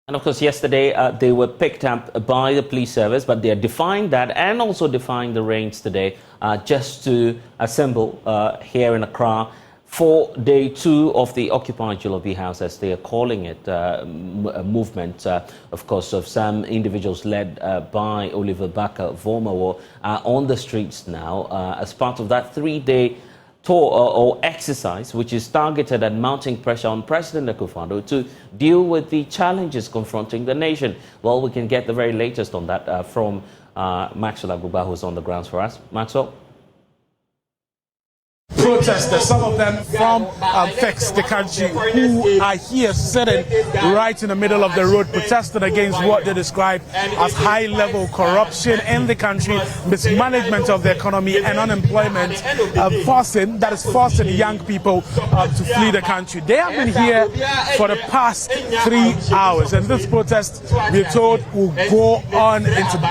And of course, yesterday they were picked up by the police service, but they are defying that and also defying the rains today just to assemble here in Accra for day 2 of the Occupy Jolobi House, as they are calling it, a movement, of course, of some individuals led by Oliver Baka-Vormawo on the streets now as part of that 3-day tour or exercise, which is targeted at mounting pressure on President Akufo-Addo to deal with the challenges confronting the nation. Well, we can get the very latest on that from Maxwell Aguba, who's on the grounds for us. Maxwell? Protesters, some of them from the country, who are here sitting right in the middle of the road, protesting against what they describe as high-level corruption in the country, mismanagement of the economy, and unemployment, forcing young people to flee the country. They have been here for the past 3 hours, and this protest, we're told, will go on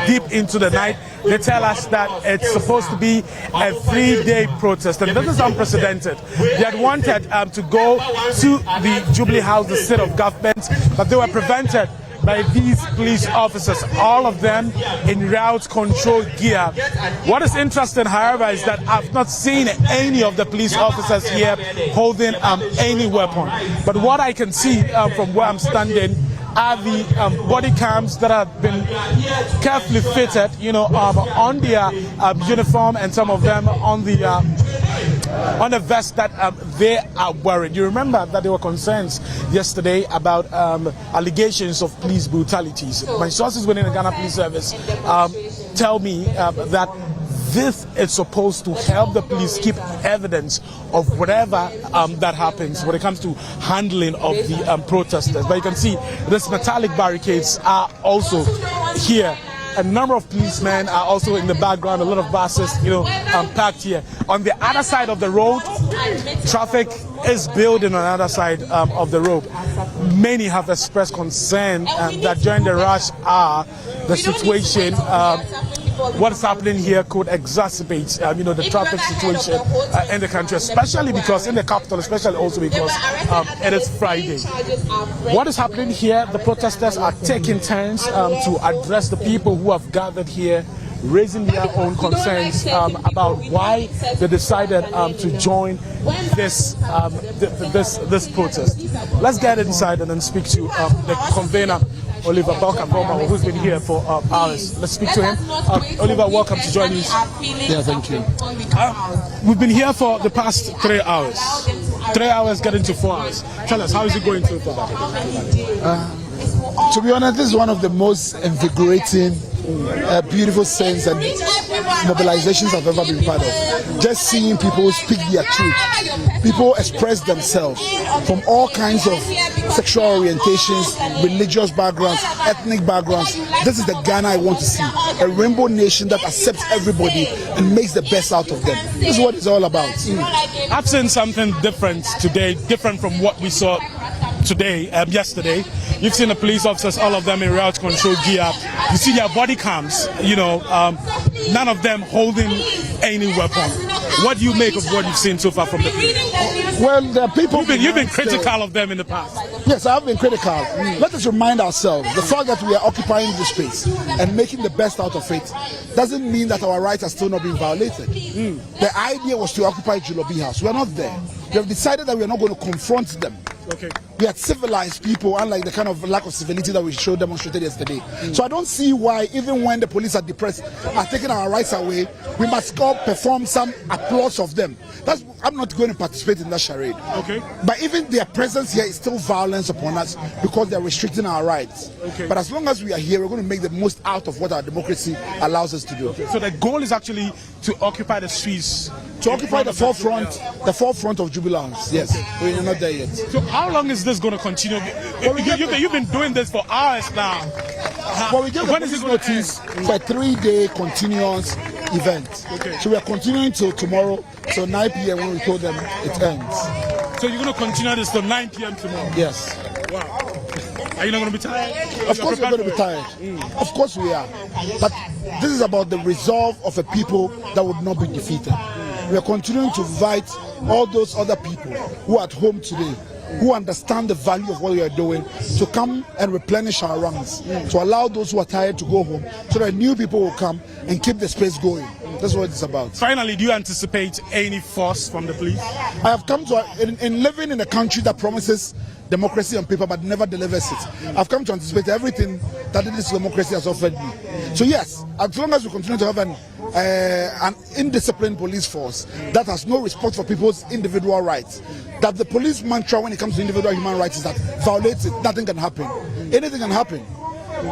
deep into the night. They tell us that it's supposed to be a 3-day protest, and this is unprecedented. They had wanted to go to the Jubilee House, the seat of government, but they were prevented by these police officers, all of them in route control gear. What is interesting, however, is that I've not seen any of the police officers here holding any weapon. But what I can see from where I'm standing are the body cams that have been carefully fitted, on their uniform, and some of them on the vest that they are wearing. You remember that there were concerns yesterday about allegations of police brutalities. My sources within the Ghana Police Service tell me that this is supposed to help the police keep evidence of whatever that happens when it comes to handling of the protesters. But you can see these metallic barricades are also here. A number of policemen are also in the background, a lot of buses, packed here. On the other side of the road, traffic is building on the other side of the road. Many have expressed concern that during the rush hour, the situation, what is happening here could exacerbate, the traffic situation in the country, especially because in the capital, especially also because it is Friday. What is happening here? The protesters are taking turns to address the people who have gathered here, raising their own concerns about why they decided to join this protest. Let's get inside and then speak to the convener, Oliver Baka-Vormawo, who's been here for hours. Let's speak to him. Oliver, welcome to join us. Yeah, thank you. We've been here for the past 3 hours. 3 hours getting to 4 hours. Tell us, how is it going so far? To be honest, this is one of the most invigorating, beautiful scenes and mobilizations I've ever been part of. Just seeing people speak their truth, people express themselves from all kinds of sexual orientations, religious backgrounds, ethnic backgrounds. This is the Ghana I want to see, a rainbow nation that accepts everybody and makes the best out of them. This is what it's all about. I've seen something different today, different from what we saw yesterday. You've seen the police officers, all of them in route control gear. You see their body cams, none of them holding any weapon. What do you make of what you've seen so far from the police? Well, the people... You've been critical of them in the past. Yes, I have been critical. Let us remind ourselves, the fact that we are occupying this space and making the best out of it doesn't mean that our rights are still not being violated. The idea was to occupy Jolobi House. We are not there. We have decided that we are not going to confront them. Okay. We are civilized people, unlike the kind of lack of civility that we showed demonstrated yesterday. So I don't see why, even when the police are depressed, are taking our rights away, we must all perform some applause of them. I'm not going to participate in that charade. Okay. But even their presence here is still violence upon us because they're restricting our rights. Okay. But as long as we are here, we're going to make the most out of what our democracy allows us to do. Okay. So the goal is actually to occupy the streets. To occupy the forefront of Jubilee House. Yes, we're not there yet. So how long is this going to continue? You've been doing this for hours now. Well, we gave the police notice for a 3-day continuous event. Okay. So we are continuing till tomorrow, so 9 p.m. when we told them it ends. So you're going to continue this till 9 p.m. tomorrow? Yes. Wow. Are you not going to be tired? Of course we're going to be tired. Of course we are. But this is about the resolve of a people that would not be defeated. We are continuing to invite all those other people who are at home today who understand the value of what we are doing to come and replenish our ranks, to allow those who are tired to go home, so that new people will come and keep the space going. That's what it's about. Finally, do you anticipate any force from the police? I have come to, in living in a country that promises democracy on paper but never delivers it, I've come to anticipate everything that this democracy has offered me. So yes, as long as we continue to have an indisciplined police force that has no respect for people's individual rights, that the police mantra when it comes to individual human rights is that violates it, nothing can happen. Anything can happen.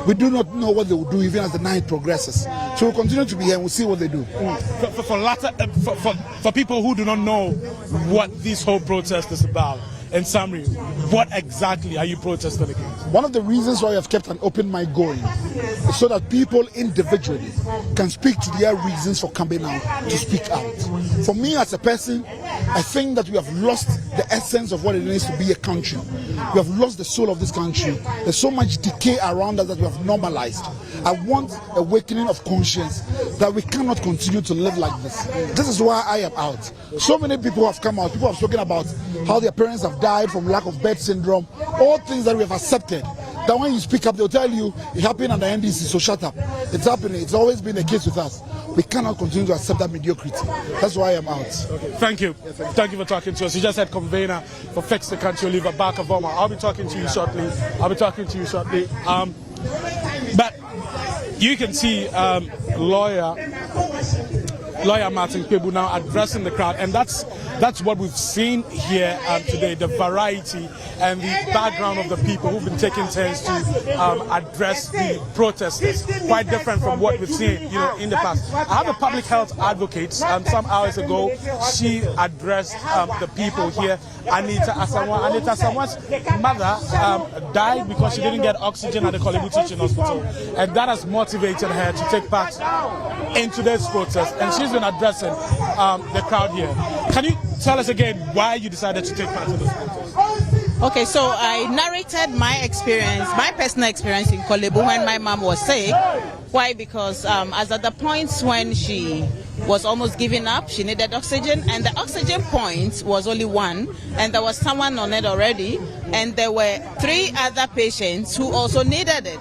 We do not know what they will do even as the night progresses. So we'll continue to be here and we'll see what they do. For people who do not know what this whole protest is about, in summary, what exactly are you protesting against? One of the reasons why we have kept an open mic going is so that people individually can speak to their reasons for coming out, to speak out. For me as a person, I think that we have lost the essence of what it is to be a country. We have lost the soul of this country. There's so much decay around us that we have normalized. I want a awakening of conscience that we cannot continue to live like this. This is why I am out. So many people have come out. People have spoken about how their parents have died from lack of bed syndrome, all things that we have accepted. That when you speak up, they'll tell you it happened under NDC, so shut up. It's happening. It's always been the case with us. We cannot continue to accept that mediocrity. That's why I'm out. Okay. Thank you. Thank you for talking to us. You just had convener for Fix the Country, Oliver Barker-Vorma. I'll be talking to you shortly. But you can see lawyer Martin Kpebu now addressing the crowd, and that's what we've seen here today, the variety and the background of the people who've been taking turns to address the protesters, quite different from what we've seen in the past. I have a public health advocate, some hours ago, she addressed the people here. Anita Asamoah's mother died because she didn't get oxygen at the Kolebu Teaching Hospital, and that has motivated her to take part in today's protest, and she's been addressing the crowd here. Can you tell us again why you decided to take part in this protest? Okay, so I narrated my experience, my personal experience in Kolebu when my mom was sick. Why? Because as at the points when she was almost giving up, she needed oxygen, and the oxygen point was only one, and there was someone on it already, and there were 3 other patients who also needed it.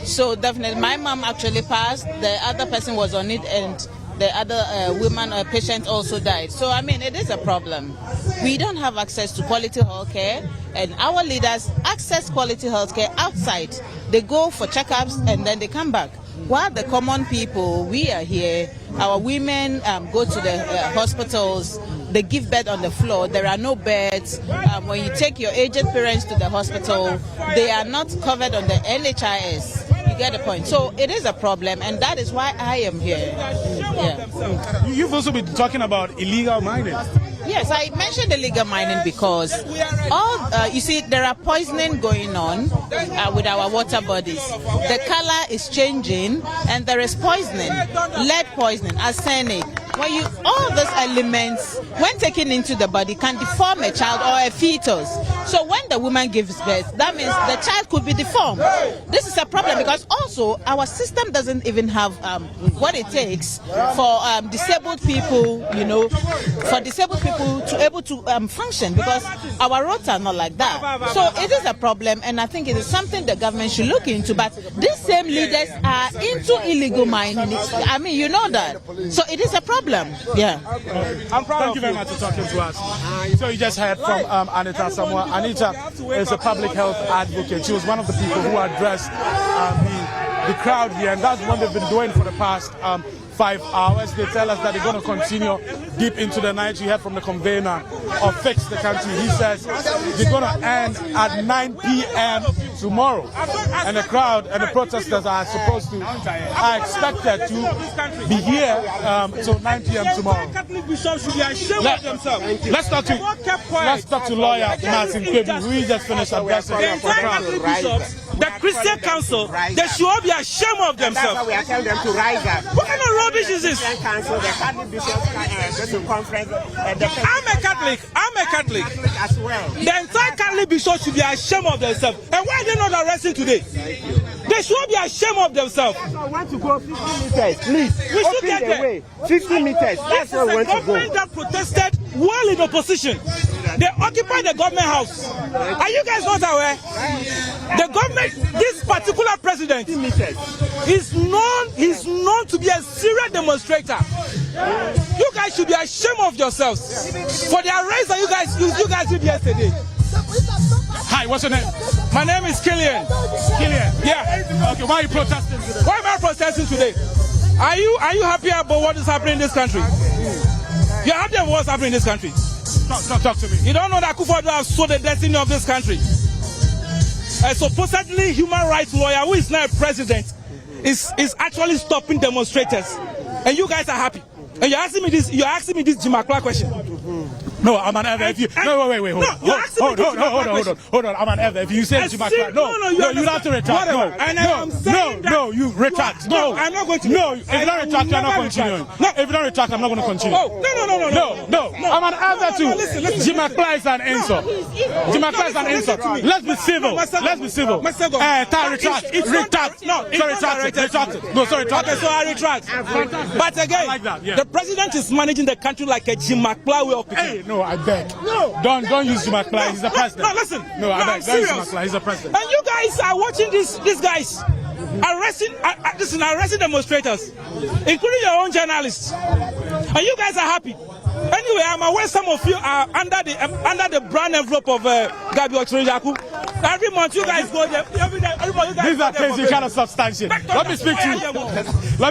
So definitely, my mom actually passed, the other person was on it, and the other woman or patient also died. So I mean, it is a problem. We don't have access to quality health care, and our leaders access quality health care outside. They go for checkups and then they come back. While the common people, we are here, our women go to the hospitals, they give bed on the floor, there are no beds. When you take your aged parents to the hospital, they are not covered on the NHIS. You get the point. So it is a problem, and that is why I am here. Yeah. You've also been talking about illegal mining. Yes, I mentioned illegal mining because you see, there are poisoning going on with our water bodies. The color is changing, and there is poisoning, lead poisoning, arsenic. All those elements, when taken into the body, can deform a child or a fetus. So when the woman gives birth, that means the child could be deformed. This is a problem because also our system doesn't even have what it takes for disabled people, for disabled people to able to function, because our roads are not like that. So it is a problem, and I think it is something the government should look into. But these same leaders are into illegal mining. I mean, you know that. So it is a problem. Yeah. I'm proud. Thank you very much for talking to us. So you just heard from Anita Asamoah. Anita is a public health advocate. She was one of the people who addressed the crowd here, and that's what they've been doing for the past 5 hours. They tell us that they're going to continue deep into the night. You heard from the convener of Fix the Country. He says they're going to end at 9 p.m. tomorrow. And the crowd and the protesters are expected to be here till 9 p.m. tomorrow. Let's talk to lawyer Martin Kpebu, who just finished addressing the crowd. The Christian Council, they should all be ashamed of themselves. That's why we are telling them to rise up. What kind of rubbish is this? The Council, the Catholic Bishops Conference, I'm a Catholic as well. The entire Catholic bishops should be ashamed of themselves. And why are they not arresting today? They should all be ashamed of themselves. I want to go 50 meters, please. We should get there. 50 meters. That's where we want to go. This is a government that protested while in opposition. They occupy the government house. Are you guys not aware? The government, this particular president, is known to be a serious demonstrator. You guys should be ashamed of yourselves for the arrest that you guys did yesterday. Hi, what's your name? My name is Killian. Killian. Yeah. Okay, why are you protesting today? Why am I protesting today? Are you happy about what is happening in this country? You're happy about what's happening in this country? Talk to me. You don't know that Akufo-Addo has sold the destiny of this country. A supposedly human rights lawyer who is now a president is actually stopping demonstrators, and you guys are happy. And you're asking me this Jim Akla question. No, I'm an elder. If you wait, hold on. I'm an elder. If you say Jim Akla, you have to retract. No, you retract. No, I'm not going to. No, if you don't retract, you're not continuing. No, if you don't retract, I'm not going to continue. No. I'm an elder too. Listen. Jim Akla is an insult. Jim Akla is an insult. Let's be civil. Retract. No, retract. No, sorry, retract. Okay, so I retract. But again, the president is managing the country like a Jim Akla way of thinking. No, I beg. No. Don't use Jim Akla. He's the president. No, listen. No, I beg. Don't use serious. Jim Akla. He's the president. And you guys are watching these guys arresting demonstrators, including your own journalists. And you guys are happy. Anyway, I'm aware some of you are under the brand envelope of Gabi Ochirijaku. Every month you guys go there. Every month you guys These go are there. things you cannot substantiate. Let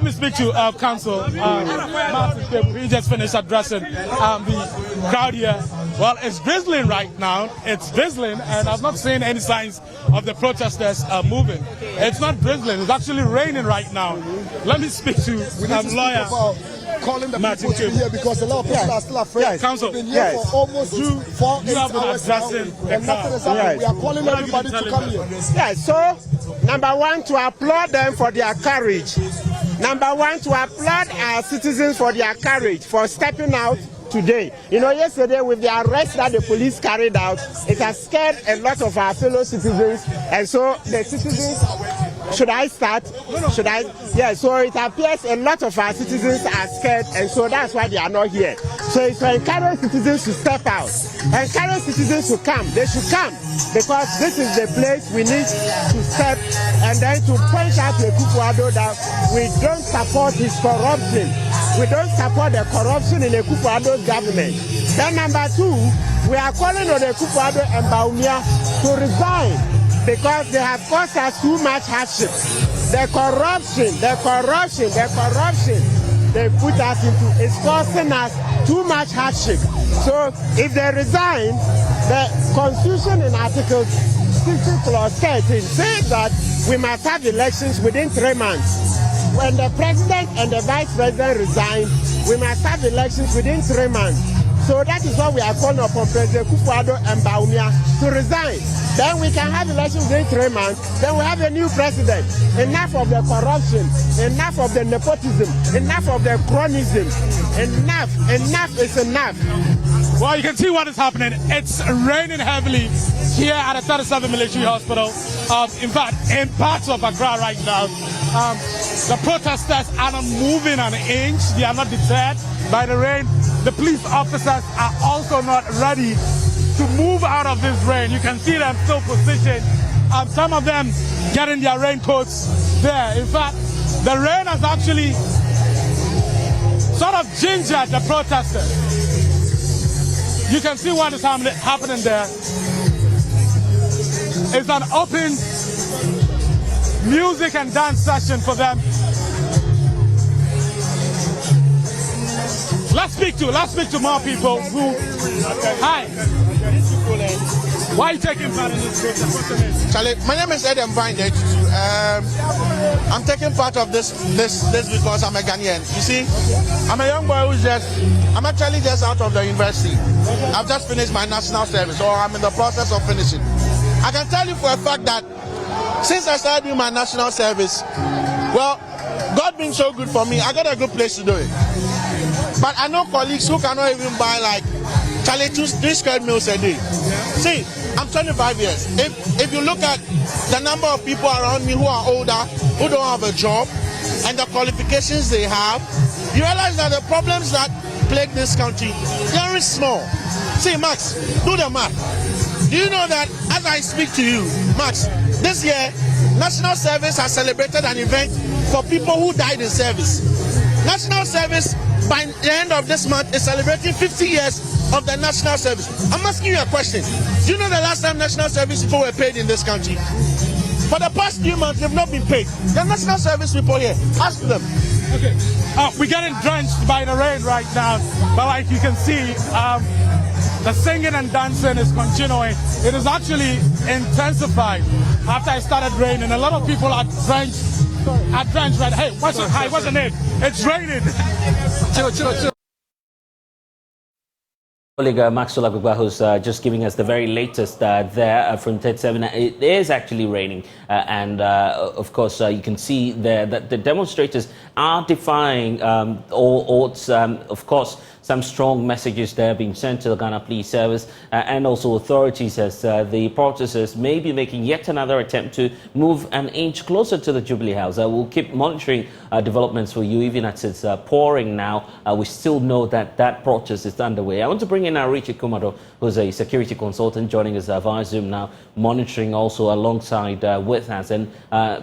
me speak to Council Martin. He just finished addressing the crowd here. Well, it's drizzling right now. It's drizzling, and I've not seen any signs of the protesters moving. It's not drizzling. It's actually raining right now. Let me speak to lawyer. Calling the people to be here because a lot of people are still afraid. Yes. Council. We've been here for almost 4 hours now, and nothing is happening. We are calling everybody to come here. Yes, so number one, to applaud them for their courage. Number one, to applaud our citizens for their courage, for stepping out today. You know, yesterday with the arrest that the police carried out, it has scared a lot of our fellow citizens, and so the citizens. Should I start? Should I? Yeah, so it appears a lot of our citizens are scared, and so that's why they are not here. So it's to encourage citizens to step out, encourage citizens to come. They should come because this is the place we need to step, and then to point out to Akufo-Addo that we don't support his corruption. We don't support the corruption in Akufo-Addo's government. Then number two, we are calling on Akufo-Addo and Bawumia to resign, because they have caused us too much hardship. The corruption they put us into is causing us too much hardship. So if they resign, the Constitution in Article 60 Clause 13 says that we must have elections within 3 months. When the president and the vice president resign, we must have elections within 3 months. So that is why we are calling upon President Akufo-Addo and Bawumia to resign. Then we can have elections within 3 months. Then we have a new president. Enough of the corruption. Enough of the nepotism. Enough of the chronism. Enough is enough. Well, you can see what is happening. It's raining heavily here at the 37 Military Hospital. In fact, in parts of Accra right now, the protesters are not moving an inch. They are not deterred by the rain. The police officers are also not ready to move out of this rain. You can see them still positioned. Some of them getting their raincoats there. In fact, the rain has actually sort of gingered the protesters. You can see what is happening there. It's an open music and dance session for them. Let's speak to more people who. Hi. Why are you taking part in this protest? What's your name? Charlie, my name is Ed Mbinded. I'm taking part of this because I'm a Ghanaian. You see, I'm a young boy I'm actually just out of the university. I've just finished my national service, or I'm in the process of finishing. I can tell you for a fact that since I started doing my national service, well, God being so good for me, I got a good place to do it. But I know colleagues who cannot even buy like Charlie 3 square meals a day. See, I'm 25 years. If you look at the number of people around me who are older, who don't have a job, and the qualifications they have, you realize that the problems that plague this country, they are small. See, Max, do the math. Do you know that as I speak to you, Max, this year, National Service has celebrated an event for people who died in service. National Service, by the end of this month, is celebrating 50 years of the National Service. I'm asking you a question. Do you know the last time National Service people were paid in this country? For the past few months, they've not been paid. The National Service people here, ask them. Okay. We're getting drenched by the rain right now, but like you can see, the singing and dancing is continuing. It is actually intensified after it started raining. A lot of people are drenched. Right. Hey, what's the name? It's raining. Chill. Colleague Maxwell Agbagba, who's just giving us the very latest there from 37. It is actually raining, and of course you can see there that the demonstrators are defying all odds. Of course, some strong messages there being sent to the Ghana Police Service and also authorities, as the protesters may be making yet another attempt to move an inch closer to the Jubilee House. We'll keep monitoring developments for you, even as it's pouring now. We still know that protest is underway. I want to bring in Richard Kumado, who's a security consultant, joining us via Zoom now, monitoring also alongside with us and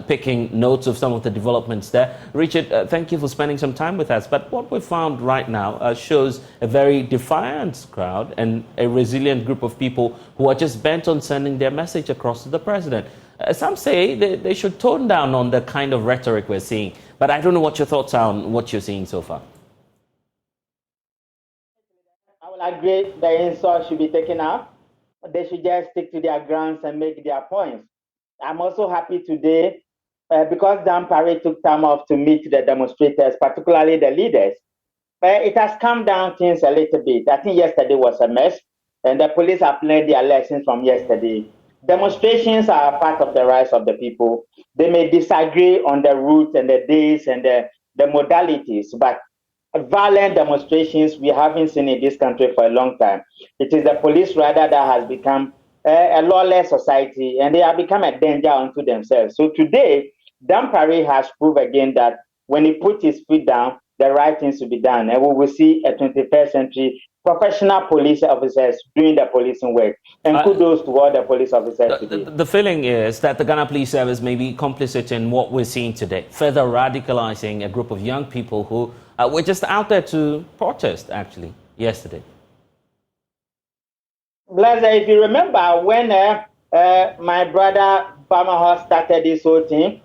picking notes of some of the developments there. Richard, thank you for spending some time with us. But what we found right now shows a very defiant crowd and a resilient group of people who are just bent on sending their message across to the president. Some say they should tone down on the kind of rhetoric we're seeing. But I don't know what your thoughts are on what you're seeing so far. I will agree the insult should be taken out. They should just stick to their grounds and make their points. I'm also happy today because Dan Parry took time off to meet the demonstrators, particularly the leaders. It has calmed down things a little bit. I think yesterday was a mess, and the police have learned their lessons from yesterday. Demonstrations are part of the rights of the people. They may disagree on the route and the days and the modalities, but violent demonstrations we haven't seen in this country for a long time. It is the police rather that has become a lawless society, and they have become a danger unto themselves. So today, Dan Parry has proved again that when he put his feet down, the right things to be done, and we will see a 21st century professional police officers doing the policing work. And kudos to all the police officers today. The feeling is that the Ghana Police Service may be complicit in what we're seeing today, further radicalizing a group of young people who were just out there to protest, actually, yesterday. Blazer, if you remember when my brother Bamaha started this whole thing,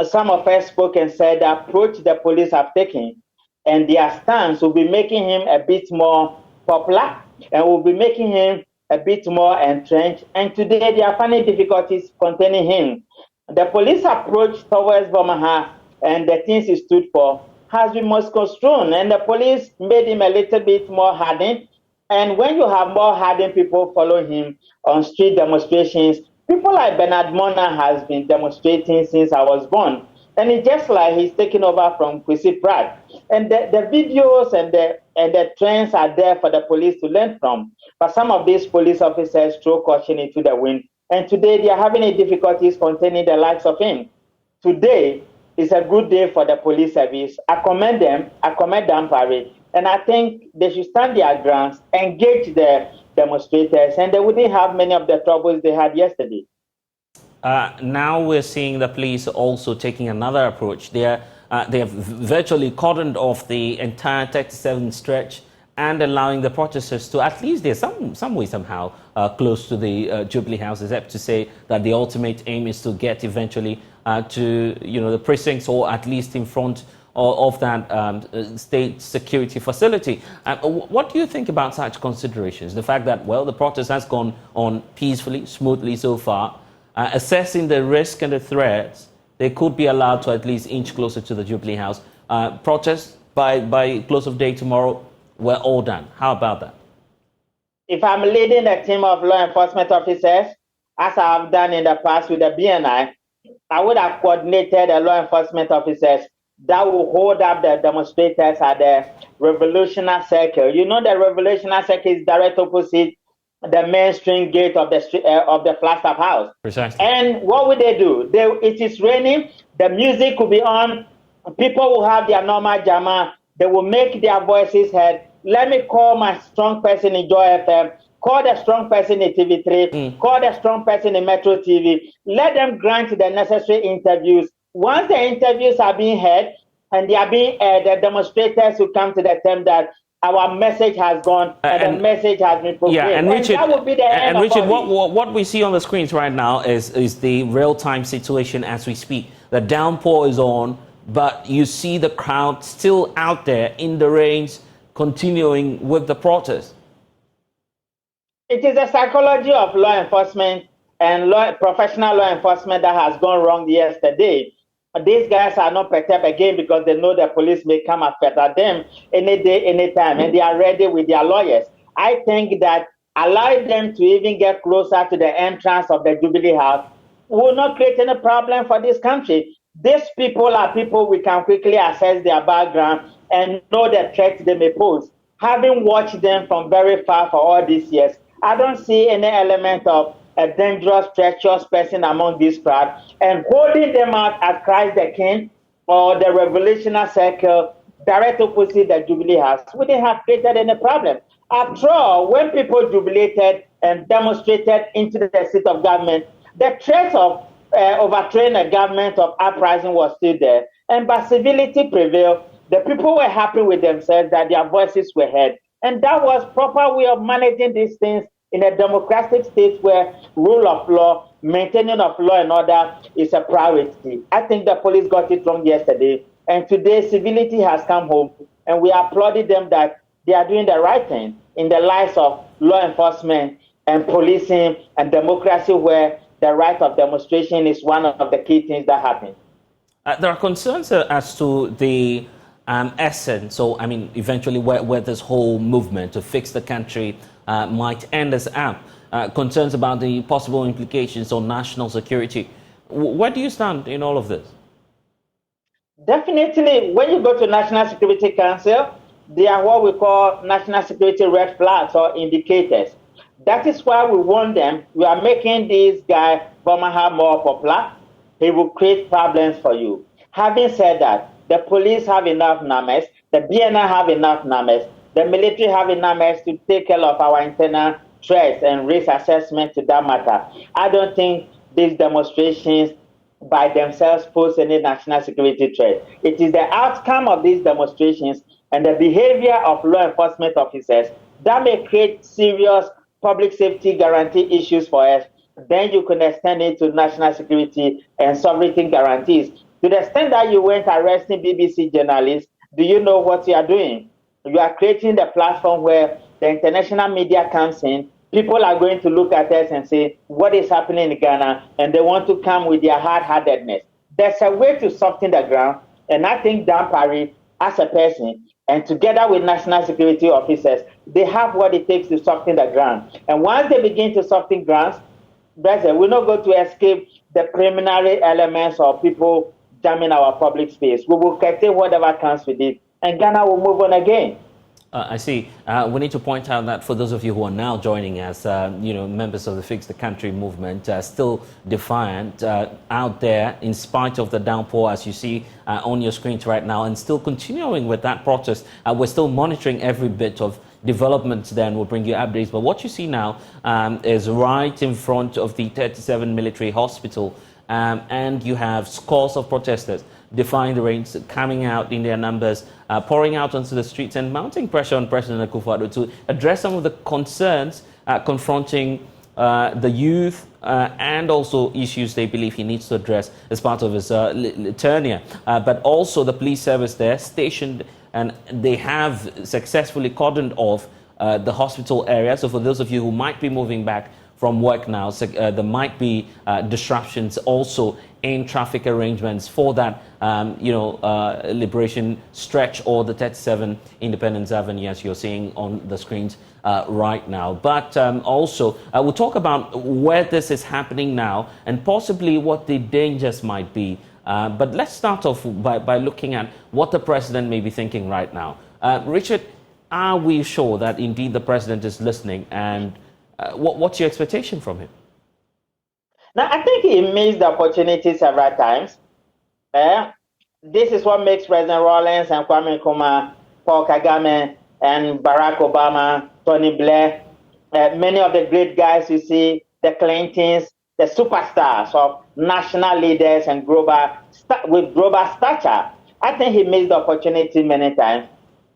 some of us spoke and said the approach the police have taken and their stance will be making him a bit more popular and will be making him a bit more entrenched. And today they are finding difficulties containing him. The police approach towards Bamaha and the things he stood for has been misconstrued, and the police made him a little bit more hardened. And when you have more hardened people follow him on street demonstrations, people like Bernard Mona has been demonstrating since I was born. And it's just like he's taking over from Kwesi Pratt. And the videos and the trends are there for the police to learn from. But some of these police officers throw caution into the wind. And today they are having difficulties containing the likes of him. Today is a good day for the police service. I commend them. I commend Dan Parry. And I think they should stand their grounds, engage the demonstrators, and they wouldn't have many of the troubles they had yesterday. Now we're seeing the police also taking another approach. They have virtually cordoned off the entire 37 stretch and allowing the protesters to at least they're some way somehow close to the Jubilee House, except to say that the ultimate aim is to get eventually to the precincts or at least in front of that state security facility. What do you think about such considerations? The fact that, well, the protest has gone on peacefully, smoothly so far, assessing the risk and the threats, they could be allowed to at least inch closer to the Jubilee House. Protests by close of day tomorrow, we're all done. How about that? If I'm leading a team of law enforcement officers, as I have done in the past with the BNI, I would have coordinated the law enforcement officers that will hold up the demonstrators at the Revolutionary Circle. You know, the Revolutionary Circle is direct opposite the mainstream gate of the Flagstaff House. Precisely. And what would they do? It is raining, the music will be on, people will have their normal jama, they will make their voices heard. Let me call my strong person in Joy FM, call the strong person in TV3, call the strong person in Metro TV, let them grant the necessary interviews. Once the interviews are being heard and they are being the demonstrators who come to the term that our message has gone and the message has been proclaimed. Yeah, and Richard, that would be the end and Richard, of all what we see on the screens right now is the real-time situation as we speak. The downpour is on, but you see the crowd still out there in the rains, continuing with the protest. It is the psychology of law enforcement and professional law enforcement that has gone wrong yesterday. These guys are not perturbed again because they know the police may come after them any day, any time, and they are ready with their lawyers. I think that allowing them to even get closer to the entrance of the Jubilee House will not create any problem for this country. These people are people we can quickly assess their background and know the threat they may pose. Having watched them from very far for all these years, I don't see any element of a dangerous, treacherous person among this crowd, and holding them out as Christ the King or the Revolutionary Circle direct opposite the Jubilee House wouldn't have created any problem. After all, when people jubilated and demonstrated into the seat of government, the threat of overthrowing a government of uprising was still there, and but civility prevailed. The people were happy with themselves that their voices were heard, and that was proper way of managing these things in a democratic state where rule of law, maintaining of law and order is a priority. I think the police got it wrong yesterday, and today civility has come home, and we applauded them that they are doing the right thing in the lives of law enforcement and policing and democracy, where the right of demonstration is one of the key things that happen. There are concerns as to the essence, so I mean, eventually where this whole movement to fix the country might end us up. Concerns about the possible implications on national security. Where do you stand in all of this? Definitely, when you go to National Security Council, they are what we call national security red flags or indicators. That is why we want them. We are making this guy, Bomaha, more popular. He will create problems for you. Having said that, the police have enough numbers, the BNI have enough numbers, the military have enough numbers to take care of our internal threats and risk assessment to that matter. I don't think these demonstrations by themselves pose any national security threat. It is the outcome of these demonstrations and the behavior of law enforcement officers that may create serious public safety guarantee issues for us. Then you can extend it to national security and sovereignty guarantees. To the extent that you went arresting BBC journalists, do you know what you are doing? You are creating the platform where the international media comes in. People are going to look at us and say, what is happening in Ghana? And they want to come with their hard-heartedness. There's a way to soften the ground. And I think Dan Parry, as a person, and together with national security officers, they have what it takes to soften the ground. And once they begin to soften grounds, we're not going to escape the preliminary elements of people jamming our public space. We will curtail whatever comes with it, and Ghana will move on again. I see. We need to point out that for those of you who are now joining us, members of the Fix the Country movement, still defiant out there in spite of the downpour, as you see on your screens right now, and still continuing with that protest. We're still monitoring every bit of developments there, and we'll bring you updates. But what you see now is right in front of the 37 military hospital, and you have scores of protesters defying the rains, coming out in their numbers, pouring out onto the streets and mounting pressure on President Akufo-Addo to address some of the concerns confronting the youth and also issues they believe he needs to address as part of his tenure. But also the police service there stationed, and they have successfully cordoned off the hospital area. So for those of you who might be moving back from work now, there might be disruptions also in traffic arrangements for that, Liberation stretch or the 37 Independence Avenue, as you're seeing on the screens right now. But also, we'll talk about where this is happening now and possibly what the dangers might be. But let's start off by looking at what the president may be thinking right now. Richard, are we sure that indeed the president is listening, and what's your expectation from him? Now, I think he missed the opportunity several times. This is what makes President Rawlings and Kwame Nkrumah, Paul Kagame, and Barack Obama, Tony Blair, many of the great guys you see, the Clintons, the superstars of national leaders and with global stature. I think he missed the opportunity many times,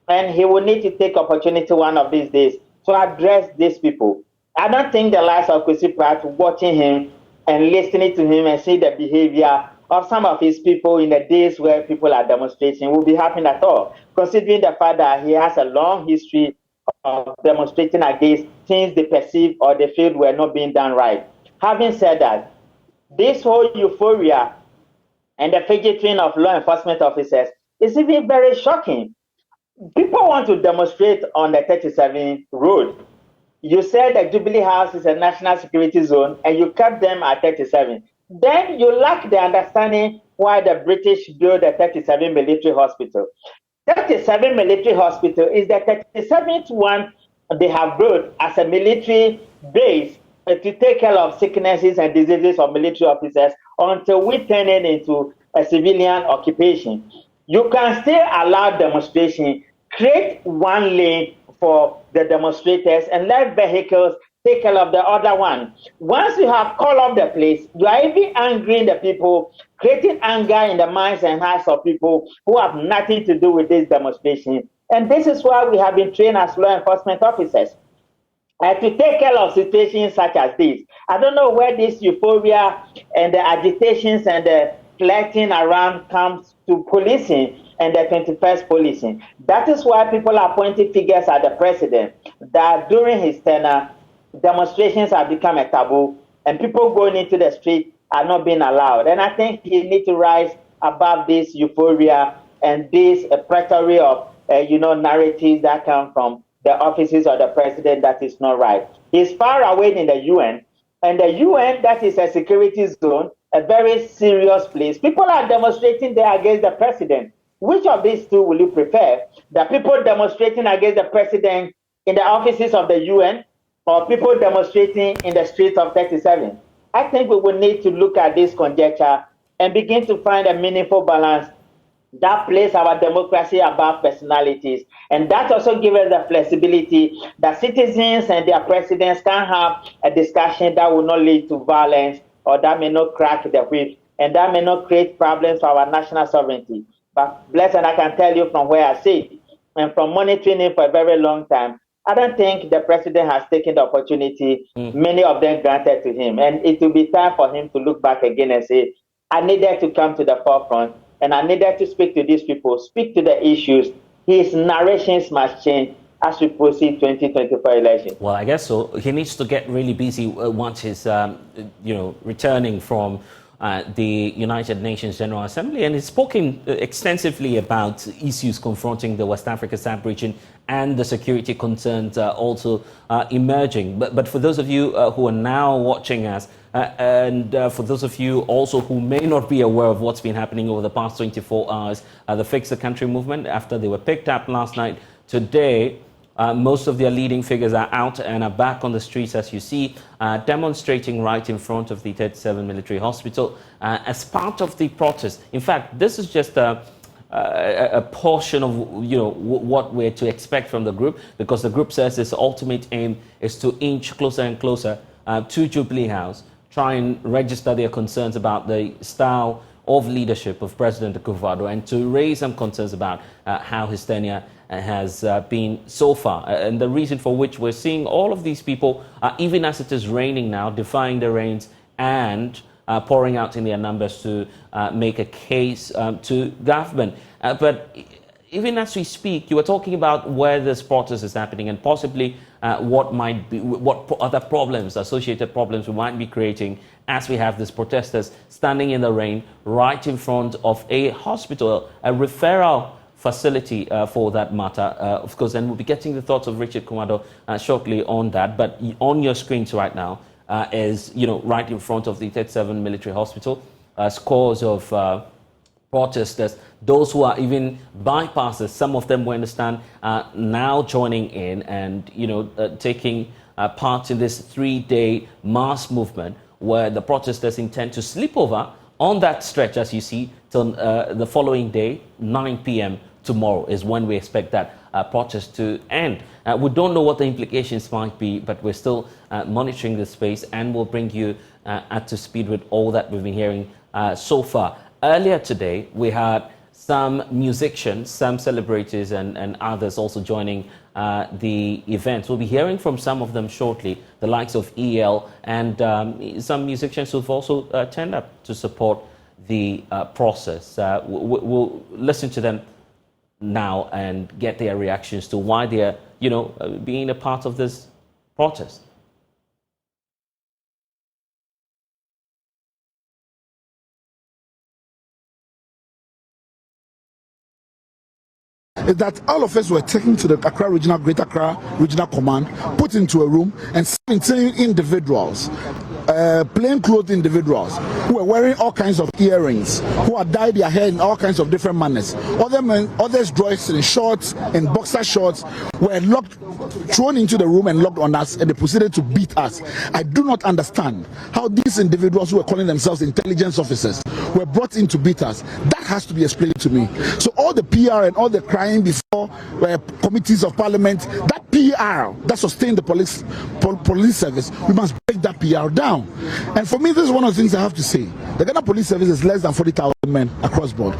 and he will need to take opportunity one of these days to address these people. I don't think the likes of Kwesi Pratt watching him and listening to him and see the behavior of some of his people in the days where people are demonstrating will be happening at all, considering the fact that he has a long history of demonstrating against things they perceive or they feel were not being done right. Having said that, this whole euphoria and the fidgeting of law enforcement officers is even very shocking. People want to demonstrate on the 37 road. You said that Jubilee House is a national security zone and you kept them at 37. Then you lack the understanding why the British built a 37 military hospital. 37 military hospital is the 37th one they have built as a military base to take care of sicknesses and diseases of military officers until we turn it into a civilian occupation. You can still allow demonstration, create one lane for the demonstrators and let vehicles take care of the other one. Once you have called off the place, you are even angering the people, creating anger in the minds and hearts of people who have nothing to do with this demonstration. And this is why we have been trained as law enforcement officers to take care of situations such as this. I don't know where this euphoria and the agitations and the flirting around comes to policing and the 21st policing. That is why people are pointing fingers at the president, that during his tenure, demonstrations have become a taboo and people going into the street are not being allowed. And I think he needs to rise above this euphoria and this predatory of narratives that come from the offices of the president. That is not right. He's far away in the UN, and the UN, that is a security zone, a very serious place. People are demonstrating there against the president. Which of these two will you prefer? The people demonstrating against the president in the offices of the UN, or people demonstrating in the streets of 37? I think we will need to look at this conjecture and begin to find a meaningful balance that places our democracy above personalities. And that also gives us the flexibility that citizens and their presidents can have a discussion that will not lead to violence or that may not crack the whip and that may not create problems for our national sovereignty. But blessed, I can tell you from where I sit and from monitoring him for a very long time, I don't think the president has taken the opportunity, many of them granted to him. And it will be time for him to look back again and say, I needed to come to the forefront and I needed to speak to these people, speak to the issues. His narrations must change as we proceed 2024 election. Well, I guess so. He needs to get really busy once he's, returning from the United Nations General Assembly, and he's spoken extensively about issues confronting the West Africa sub-region and the security concerns also emerging. But for those of you who are now watching us, and for those of you also who may not be aware of what's been happening over the past 24 hours, the Fix the Country movement, after they were picked up last night, today, most of their leading figures are out and are back on the streets, as you see, demonstrating right in front of the 37 military hospital as part of the protest. In fact, this is just a portion of what we're to expect from the group, because the group says its ultimate aim is to inch closer and closer to Jubilee House, try and register their concerns about the style of leadership of President Akufo-Addo and to raise some concerns about how his tenure has been so far, and the reason for which we're seeing all of these people, even as it is raining now, defying the rains and pouring out in their numbers to make a case to government. But even as we speak, you were talking about where this protest is happening and possibly what other problems, associated problems we might be creating as we have these protesters standing in the rain right in front of a hospital, a referral facility for that matter, of course, and we'll be getting the thoughts of Richard Kumado shortly on that. But on your screens right now is, right in front of the 37 military hospital, scores of protesters, those who are even bypassers, some of them we understand now joining in and, taking part in this 3-day mass movement where the protesters intend to sleep over on that stretch, as you see, till the following day, 9 p.m., tomorrow is when we expect that protest to end. We don't know what the implications might be, but we're still monitoring the space, and we'll bring you up to speed with all that we've been hearing so far. Earlier today, we had some musicians, some celebrities, and others also joining the event. We'll be hearing from some of them shortly, the likes of EL and some musicians who've also turned up to support the process. We'll listen to them now and get their reactions to why they're, being a part of this protest. Is that all of us were taken to the Greater Accra Regional Command, put into a room, and 17 individuals, plainclothes individuals, who were wearing all kinds of earrings, who had dyed their hair in all kinds of different manners. Others dressed in shorts, in boxer shorts, were thrown into the room and locked on us, and they proceeded to beat us. I do not understand how these individuals who were calling themselves intelligence officers were brought in to beat us. That has to be explained to me. So all the PR and all the crying before committees of parliament, that PR that sustained the police service, we must break that PR down. And for me, this is one of the things I have to say. The Ghana Police Service is less than 40,000 men across board.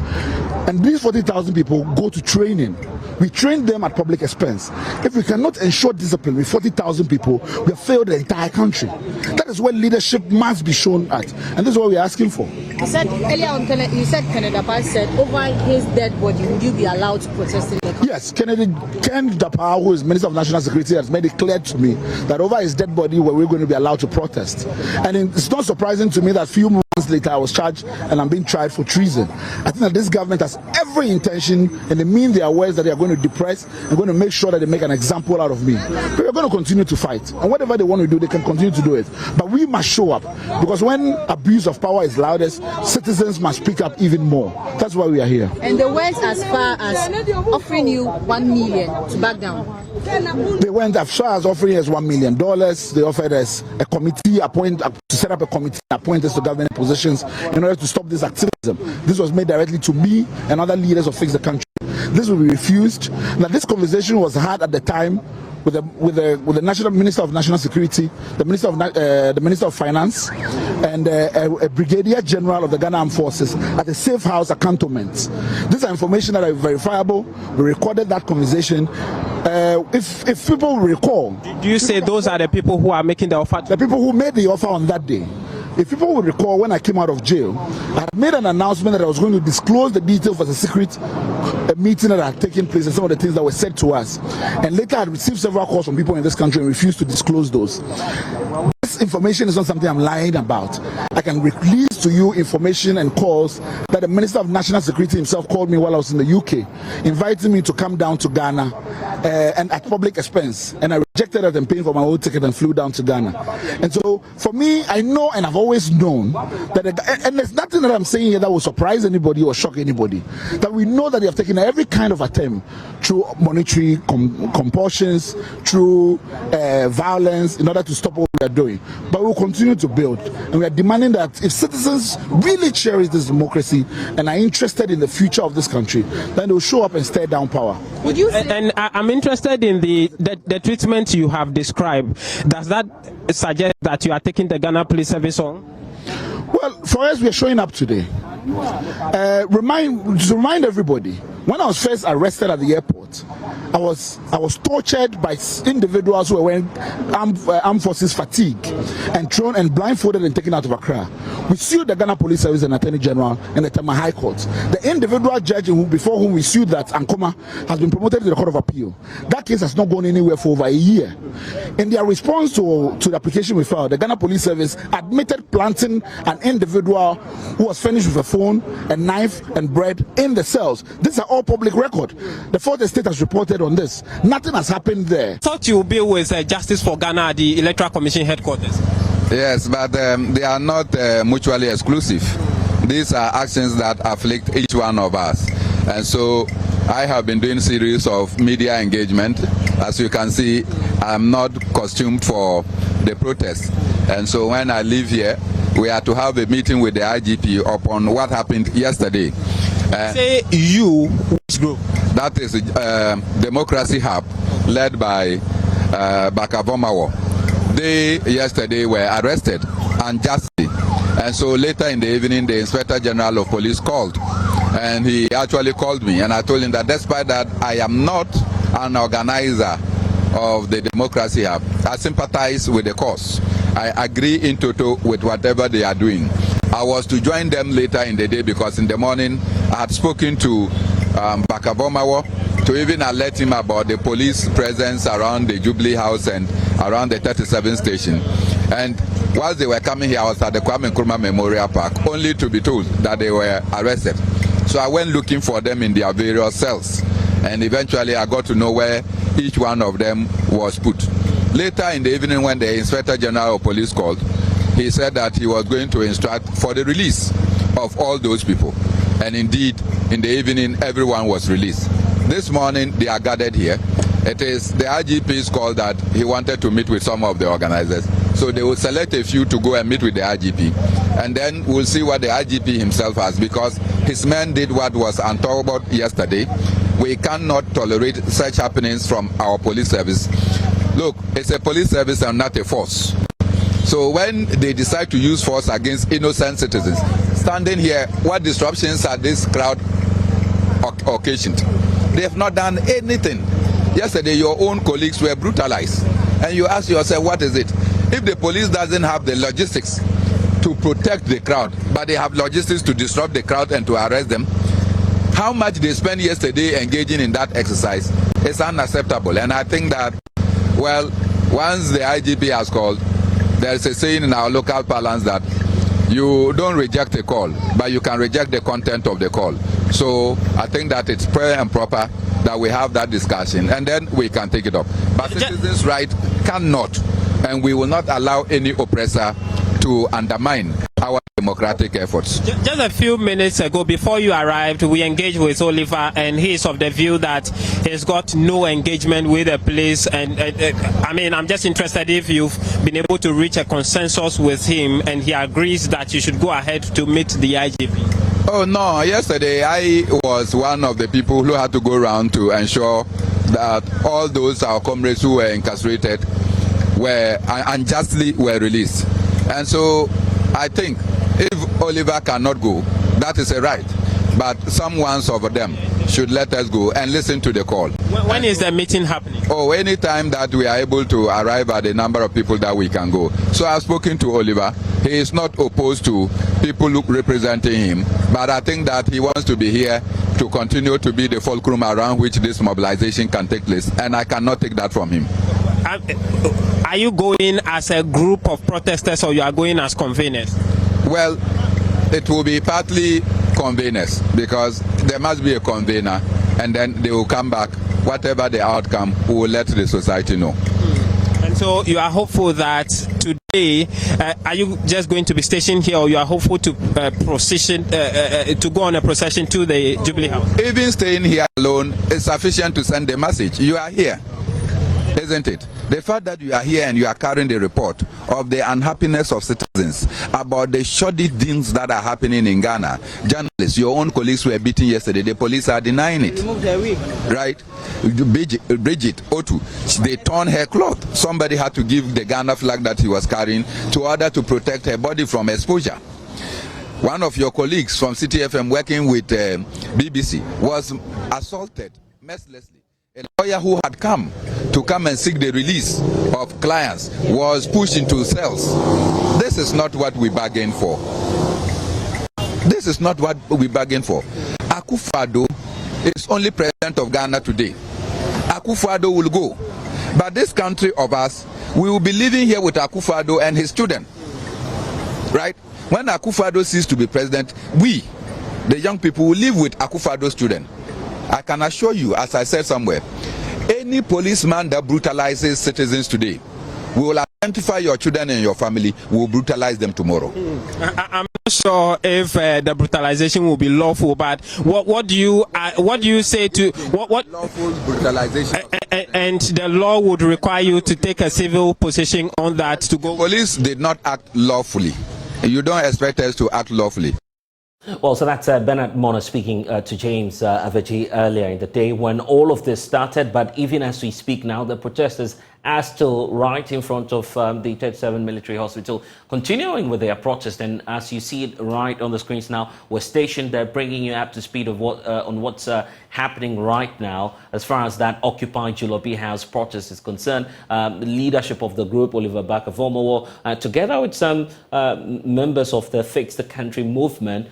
And these 40,000 people go to training. We train them at public expense. If we cannot ensure discipline with 40,000 people, we have failed the entire country. That is what leadership must be shown at. And this is what we're asking for. You said earlier on, you said Kennedy Dapar said over his dead body, would you be allowed to protest in the country? Yes, Kennedy Dapar, who is Minister of National Security, has made it clear to me that over his dead body, we're going to be allowed to protest. And it's not surprising to me that few months later I was charged and I'm being tried for treason. I think that this government has every intention, and they mean their words, that they are going to depress and going to make sure that they make an example out of me. But we're going to continue to fight, and whatever they want to do, they can continue to do it. But we must show up, because when abuse of power is loudest, citizens must speak up even more. That's why we are here. And they went as far as offering you $1 million to back down. They went as far as offering us $1 million. They offered us a committee to set up a committee, appoint us to government positions in order to stop this activism. This was made directly to me and other leaders of Fix the Country. This will be refused. Now, this conversation was had at the time with the National Minister of National Security, the Minister of Finance, and a Brigadier General of the Ghana Armed Forces at the Safe House at Cantonment. These are information that are verifiable. We recorded that conversation. If people recall, do you say those are the people who are making the offer? The people who made the offer on that day. If people will recall, when I came out of jail, I had made an announcement that I was going to disclose the details of the secret meeting that had taken place and some of the things that were said to us. And later I had received several calls from people in this country and refused to disclose those. This information is not something I'm lying about. I can release to you information and calls that the Minister of National Security himself called me while I was in the UK, inviting me to come down to Ghana and at public expense. And I rejected it and paid for my own ticket and flew down to Ghana. And so for me, I know and I've always known that, and there's nothing that I'm saying here that will surprise anybody or shock anybody, that we know that they have taken every kind of attempt through monetary compulsions, through violence in order to stop what we are doing. But we'll continue to build, and we are demanding that if citizens really cherish this democracy and are interested in the future of this country, then they'll show up and stare down power. Would you and I'm interested in the treatment you have described. Does that suggest that you are taking the Ghana Police Service on? Well, for us, we are showing up today. To remind everybody, when I was first arrested at the airport, I was tortured by individuals who were wearing armed forces fatigue and thrown and blindfolded and taken out of Accra. We sued the Ghana Police Service and Attorney General and the Tema High Court. The individual judge before whom we sued, that Ankoma, has been promoted to the Court of Appeal. That case has not gone anywhere for over a year. In their response to the application we filed, the Ghana Police Service admitted planting an individual who was furnished with a phone, a knife, and bread in the cells. These are all public record. The Fourth Estate has reported on this. Nothing has happened there. I thought you would be with Justice for Ghana at the Electoral Commission headquarters. Yes, but they are not mutually exclusive. These are actions that afflict each one of us. And so I have been doing a series of media engagement. As you can see, I'm not costumed for the protest. And so when I leave here, we are to have a meeting with the IGP upon what happened yesterday. Say you, which group? That is Democracy Hub, led by Bakavomawo. They yesterday were arrested unjustly, and so later in the evening the Inspector General of Police called, and he actually called me, and I told him that despite that I am not an organizer of the Democracy Hub, I sympathize with the cause. I agree in total with whatever they are doing. I was to join them later in the day because in the morning I had spoken to Bakavomawo to even alert him about the police presence around the Jubilee House and around the 37 station. And whilst they were coming here, I was at the Kwame Nkrumah Memorial Park, only to be told that they were arrested. So I went looking for them in their various cells, and eventually I got to know where each one of them was put. Later in the evening, when the Inspector General of Police called, he said that he was going to instruct for the release of all those people. And indeed, in the evening, everyone was released. This morning, they are gathered here. It is the IGP's call that he wanted to meet with some of the organizers. So they will select a few to go and meet with the IGP. And then we'll see what the IGP himself has, because his men did what was untoward yesterday. We cannot tolerate such happenings from our police service. Look, it's a police service and not a force. So when they decide to use force against innocent citizens, standing here, what disruptions are this crowd occasioned? They have not done anything. Yesterday, your own colleagues were brutalized. And you ask yourself, what is it? If the police doesn't have the logistics to protect the crowd, but they have logistics to disrupt the crowd and to arrest them, how much they spent yesterday engaging in that exercise is unacceptable. And I think that, well, once the IGP has called, there is a saying in our local parlance that you don't reject a call, but you can reject the content of the call. So I think that it's fair and proper that we have that discussion, and then we can take it up. But citizens' right cannot, and we will not allow any oppressor to undermine our democratic efforts. Just a few minutes ago, before you arrived, we engaged with Oliver, and he's of the view that he's got no engagement with the police. And I mean, I'm just interested if you've been able to reach a consensus with him, and he agrees that you should go ahead to meet the IGP. Oh no, yesterday I was one of the people who had to go around to ensure that all those our comrades who were incarcerated were unjustly were released. And so I think if Oliver cannot go, that is a right. But some ones of them should let us go and listen to the call. When is the meeting happening? Oh, anytime that we are able to arrive at the number of people that we can go. So I've spoken to Oliver. He is not opposed to people representing him, but I think that he wants to be here to continue to be the fulcrum around which this mobilization can take place, and I cannot take that from him. Are you going as a group of protesters, or you are going as conveners? Well, it will be partly conveners, because there must be a convener, and then they will come back. Whatever the outcome, we will let the society know. And so you are hopeful that today, are you just going to be stationed here, or you are hopeful to to go on a procession to the Jubilee House? Even staying here alone is sufficient to send the message. You are here, isn't it? The fact that you are here and you are carrying the report of the unhappiness of citizens about the shoddy things that are happening in Ghana. Journalists, your own colleagues were beaten yesterday. The police are denying it. Right? Bridget Otu, they torn her cloth. Somebody had to give the Ghana flag that he was carrying to order to protect her body from exposure. One of your colleagues from City FM working with BBC was assaulted mercilessly. A lawyer who had come and seek the release of clients was pushed into cells. This is not what we bargained for. This is not what we bargained for. Akufo-Addo is only president of Ghana today. Akufo-Addo will go. But this country of us, we will be living here with Akufo-Addo and his children. Right? When Akufo-Addo ceases to be president, we, the young people, will live with Akufo-Addo's children. I can assure you, as I said somewhere, any policeman that brutalizes citizens today, we will identify your children and your family, we will brutalize them tomorrow. I'm not sure if the brutalization will be lawful, but what do you say to what lawful brutalization? And the law would require you to take a civil position on that to go. Police did not act lawfully. You don't expect us to act lawfully. Well, so that's Bernard Mona speaking to James Aveji earlier in the day when all of this started. But even as we speak now, the protesters are still right in front of the 37 Military Hospital, continuing with their protest. And as you see it right on the screens now, we're stationed there, bringing you up to speed of what on what's happening right now as far as that Occupy Julobi House protest is concerned. The leadership of the group, Oliver Barker-Vormawor, together with some members of the Fix the Country movement,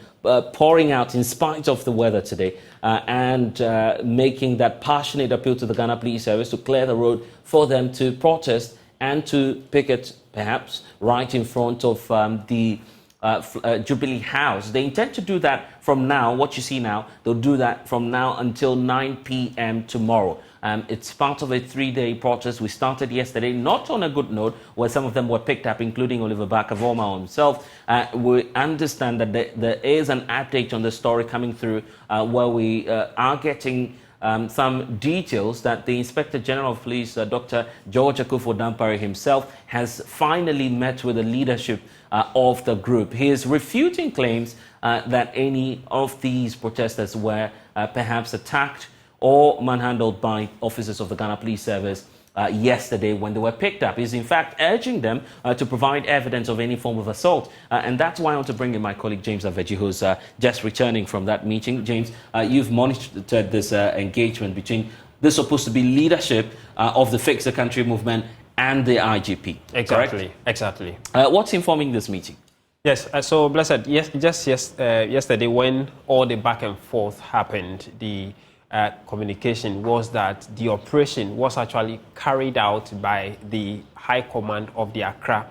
pouring out in spite of the weather today and making that passionate appeal to the Ghana Police Service to clear the road for them to protest and to picket perhaps right in front of the Jubilee House. They intend to do that from now. What you see now, they'll do that from now until 9 p.m. tomorrow. It's part of a 3-day protest. We started yesterday, not on a good note, where some of them were picked up, including Oliver Barker-Vormawor himself. We understand that there is an update on the story coming through where we are getting some details that the Inspector General of Police, Dr. George Akufo-Dampare himself, has finally met with the leadership of the group. He is refuting claims that any of these protesters were perhaps attacked or manhandled by officers of the Ghana Police Service yesterday when they were picked up. He's in fact urging them to provide evidence of any form of assault. And that's why I want to bring in my colleague James Aveji, who's just returning from that meeting. James, you've monitored this engagement between the supposed to be leadership of the Fix the Country movement and the IGP. Exactly, correct? exactly. What's informing this meeting? Yes, so Blessed, yesterday when all the back and forth happened, the communication was that the operation was actually carried out by the High Command of the Accra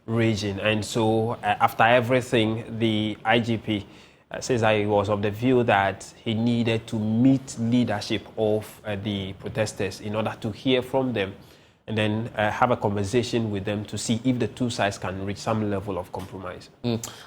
region. And so after everything, the IGP says that he was of the view that he needed to meet leadership of the protesters in order to hear from them and then have a conversation with them to see if the two sides can reach some level of compromise.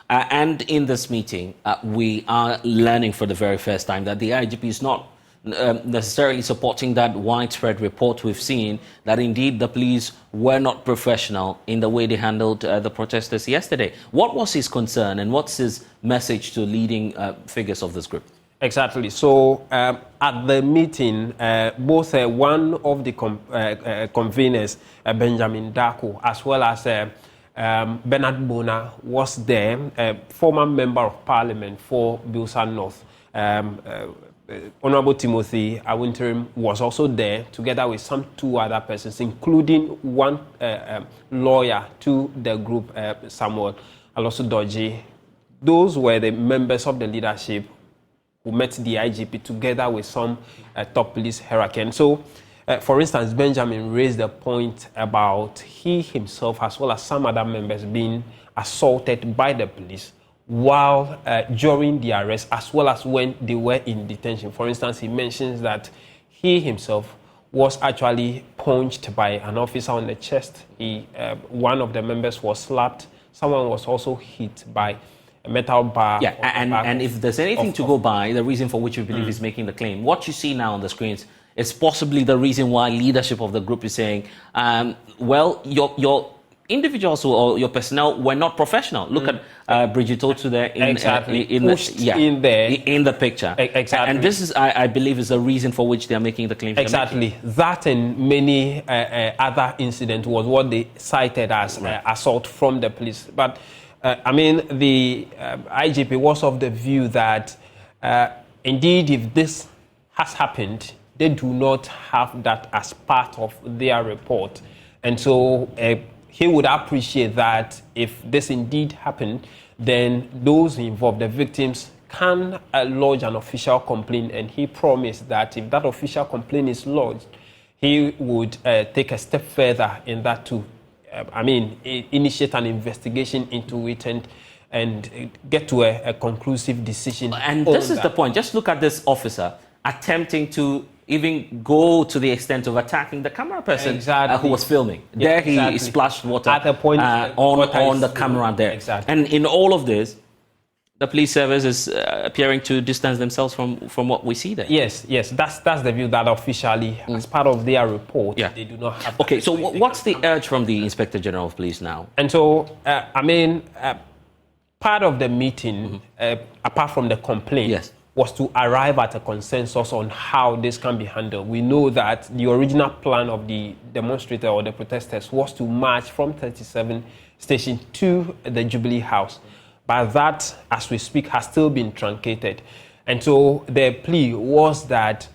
And in this meeting, we are learning for the very first time that the IGP is not necessarily supporting that widespread report we've seen that indeed the police were not professional in the way they handled the protesters yesterday. What was his concern and what's his message to leading figures of this group? Exactly. So at the meeting, both one of the conveners, Benjamin Daku, as well as Bernard Mona was there, a former member of parliament for Bilsa North. Honorable Timothy Awinterim was also there, together with some 2 other persons, including one lawyer to the group, Samuel Alosu Doji. Those were the members of the leadership who met the IGP together with some top police hierarchy. And so, for instance, Benjamin raised the point about he himself, as well as some other members, being assaulted by the police while during the arrest, as well as when they were in detention. For instance, he mentions that he himself was actually punched by an officer on the chest. One of the members was slapped. Someone was also hit by a metal bar. Yeah, and if there's anything to go by, the reason for which we believe he's making the claim, what you see now on the screens is possibly the reason why leadership of the group is saying, well, your individuals or your personnel were not professional. Look at Bridget Otu there in the picture. Exactly. And this is, I believe, is the reason for which they are making the claim. Exactly. That and many other incidents was what they cited as assault from the police. But I mean, the IGP was of the view that indeed, if this has happened, they do not have that as part of their report. And so he would appreciate that if this indeed happened, then those involved, the victims, can lodge an official complaint. And he promised that if that official complaint is lodged, he would take a step further in that to, initiate an investigation into it and get to a conclusive decision. And this is the point. Just look at this officer attempting to even go to the extent of attacking the camera person who was filming. Yeah, there he splashed water at the point on the camera there. Exactly. And in all of this, the police service is appearing to distance themselves from what we see there. Yes, that's the view that officially, as part of their report, they do not have. Okay, so what's the urge from the Inspector General of Police now? And so, part of the meeting, apart from the complaint, was to arrive at a consensus on how this can be handled. We know that the original plan of the demonstrator or the protesters was to march from 37 Station to the Jubilee House. But that, as we speak, has still been truncated. And so the plea was that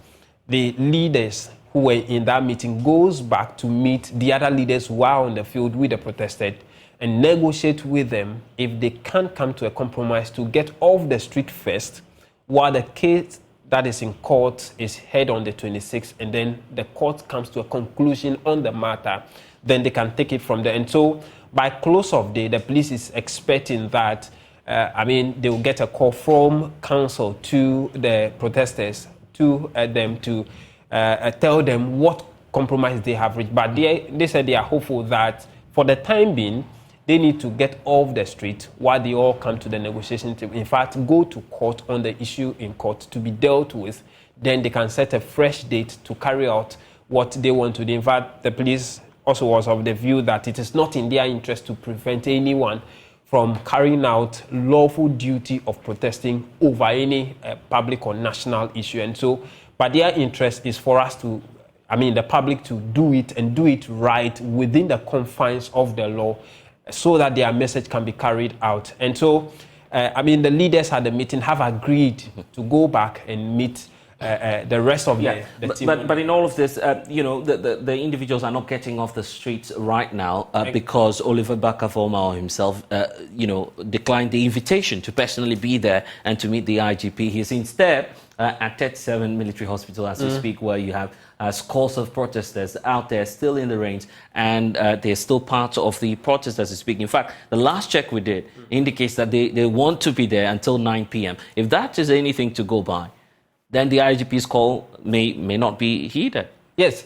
the leaders who were in that meeting goes back to meet the other leaders who are on the field with the protesters and negotiate with them if they can't come to a compromise to get off the street first, while the case that is in court is heard on the 26th, and then the court comes to a conclusion on the matter, then they can take it from there. And so by close of day, the police is expecting that, they will get a call from council to the protesters, to them to tell them what compromise they have reached. But they said they are hopeful that for the time being, they need to get off the street while they all come to the negotiation table. In fact, go to court on the issue in court to be dealt with. Then they can set a fresh date to carry out what they want to do. In fact, the police also was of the view that it is not in their interest to prevent anyone from carrying out lawful duty of protesting over any public or national issue. And so, but their interest is for us to, the public to do it and do it right within the confines of the law so that their message can be carried out. And so, the leaders at the meeting have agreed to go back and meet the rest of the team. But in all of this, the individuals are not getting off the streets right now because Oliver Barker-Vormawor himself, declined the invitation to personally be there and to meet the IGP. He's instead at 37 Military Hospital as we speak, where you have scores of protesters out there still in the range, and they're still part of the protest as we speak. In fact, the last check we did indicates that they want to be there until 9 p.m. If that is anything to go by, then the IGP's call may not be heeded. Yes,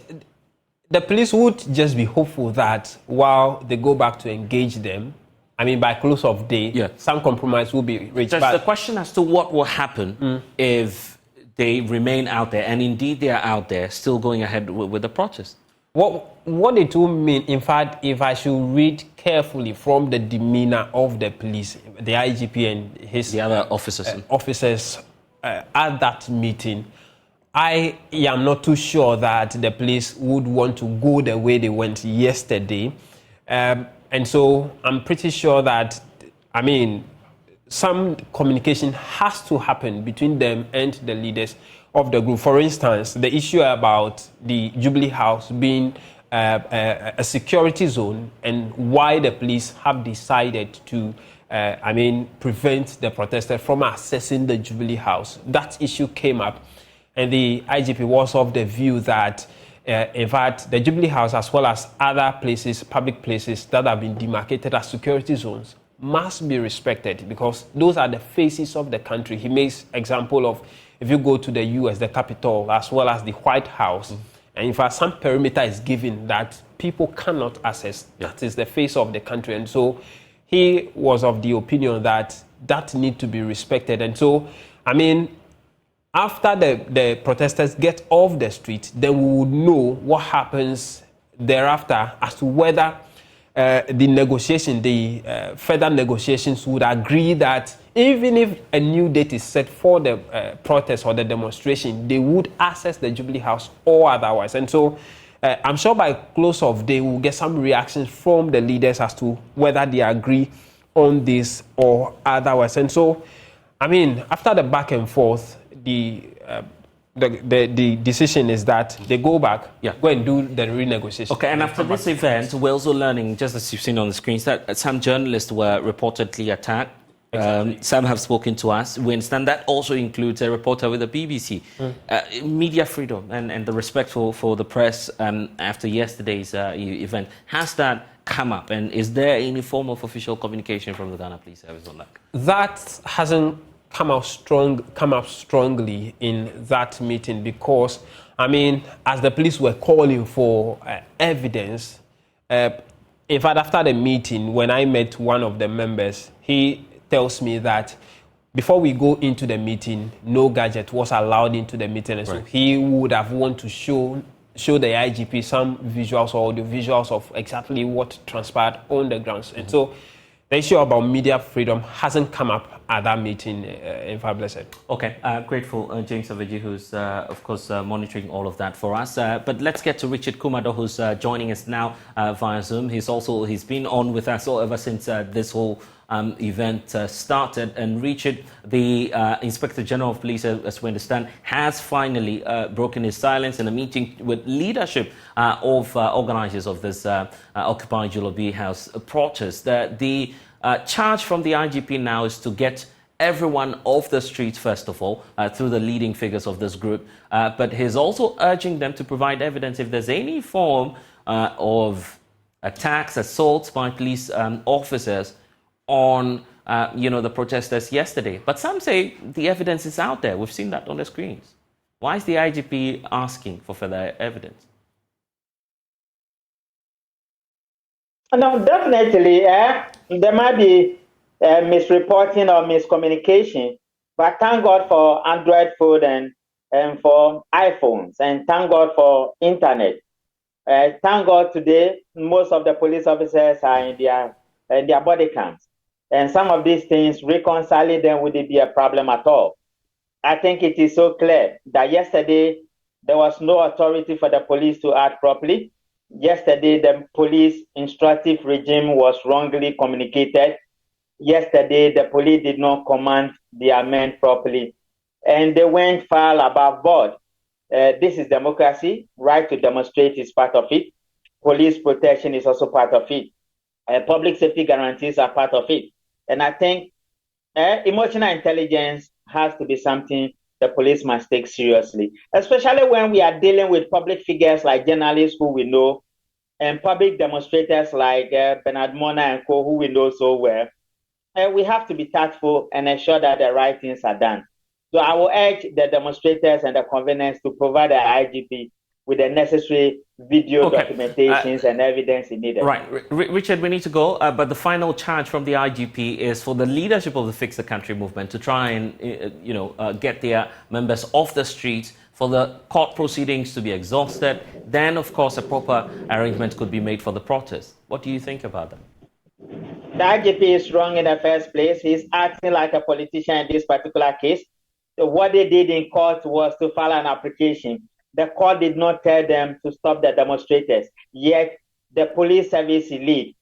the police would just be hopeful that while they go back to engage them, by close of day, some compromise will be reached. Just the question as to what will happen if they remain out there, and indeed they are out there, still going ahead with the protest. What it will mean, in fact, if I should read carefully from the demeanor of the police, the IGP and the other officers, at that meeting, I am not too sure that the police would want to go the way they went yesterday. And so I'm pretty sure that, some communication has to happen between them and the leaders of the group. For instance, the issue about the Jubilee House being a security zone and why the police have decided to prevent the protesters from accessing the Jubilee House. That issue came up, and the IGP was of the view that, in fact, the Jubilee House, as well as other places, public places that have been demarcated as security zones, must be respected because those are the faces of the country. He makes example of, if you go to the US, the Capitol, as well as the White House, and in fact, some perimeter is given that people cannot access. That is the face of the country, and so he was of the opinion that need to be respected. And so, after the protesters get off the street, then we would know what happens thereafter as to whether the further negotiations would agree that even if a new date is set for the protest or the demonstration, they would access the Jubilee House or otherwise. And so, I'm sure by close of day, we'll get some reactions from the leaders as to whether they agree on this or otherwise. And so, after the back and forth, the decision is that they go back, go and do the renegotiation. Okay, and after this event, we're also learning, just as you've seen on the screens, that some journalists were reportedly attacked. Exactly. Some have spoken to us. We understand that also includes a reporter with the BBC. Media freedom and the respect for the press after yesterday's event. Has that come up? And is there any form of official communication from the Ghana Police Service on that? That hasn't come up strongly in that meeting because, as the police were calling for evidence, in fact, after the meeting, when I met one of the members, he tells me that before we go into the meeting, no gadget was allowed into the meeting. And so he would have wanted to show the IGP some visuals or audio visuals of exactly what transpired on the grounds. And so the issue about media freedom hasn't come up at that meeting in Fablessed. Okay, grateful James Aveji, who's of course monitoring all of that for us. But let's get to Richard Kumado, who's joining us now via Zoom. He's been on with us ever since this whole event started. And Richard, the Inspector General of Police, as we understand, has finally broken his silence in a meeting with leadership of organizers of this Occupy Julloby House protest. The charge from the IGP now is to get everyone off the streets, first of all, through the leading figures of this group. But he's also urging them to provide evidence if there's any form of attacks, assaults by police officers on the protesters yesterday. But some say the evidence is out there. We've seen that on the screens. Why is the IGP asking for further evidence? No, definitely. There might be misreporting or miscommunication, but thank God for Android phone and for iPhones, and thank God for internet. Thank God today most of the police officers are in their body cams, and some of these things, reconciling them wouldn't be a problem at all. I think it is so clear that yesterday there was no authority for the police to act properly. Yesterday, the police instructive regime was wrongly communicated. Yesterday, the police did not command their men properly, and they went far above board. This is democracy. Right to demonstrate is part of it. Police protection is also part of it. Public safety guarantees are part of it. And I think emotional intelligence has to be something the police must take seriously, especially when we are dealing with public figures like journalists who we know, and public demonstrators like Bernard Mona and co, who we know so well. We have to be tactful and ensure that the right things are done. So I will urge the demonstrators and the conveners to provide the IGP with the necessary video documentations and evidence needed. Right, Richard, we need to go, but the final charge from the IGP is for the leadership of the Fix the Country movement to try and, get their members off the streets, for the court proceedings to be exhausted. Then, of course, a proper arrangement could be made for the protest. What do you think about that? The IGP is wrong in the first place. He's acting like a politician in this particular case. So what they did in court was to file an application. The court did not tell them to stop the demonstrators, yet the police service elite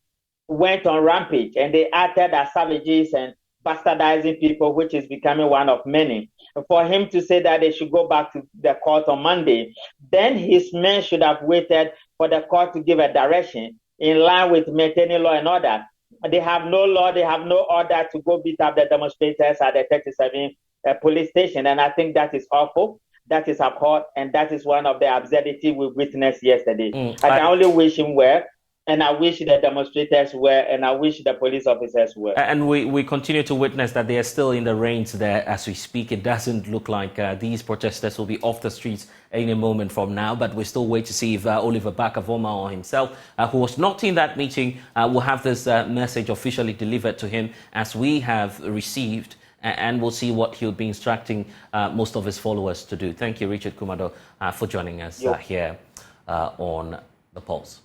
went on rampage and they acted as savages and bastardizing people, which is becoming one of many. For him to say that they should go back to the court on Monday, then his men should have waited for the court to give a direction in line with maintaining law and order. They have no law, they have no order to go beat up the demonstrators at the 37 police station, and I think that is awful. That is abhorrent, and that is one of the absurdity we witnessed yesterday. I can only wish him well, and I wish the demonstrators well, and I wish the police officers well. And we continue to witness that they are still in the range there as we speak. It doesn't look like these protesters will be off the streets any moment from now, but we still wait to see if Oliver Bakavoma or himself, who was not in that meeting, will have this message officially delivered to him as we have received. And we'll see what he'll be instructing most of his followers to do. Thank you, Richard Kumado, for joining us here on The Pulse.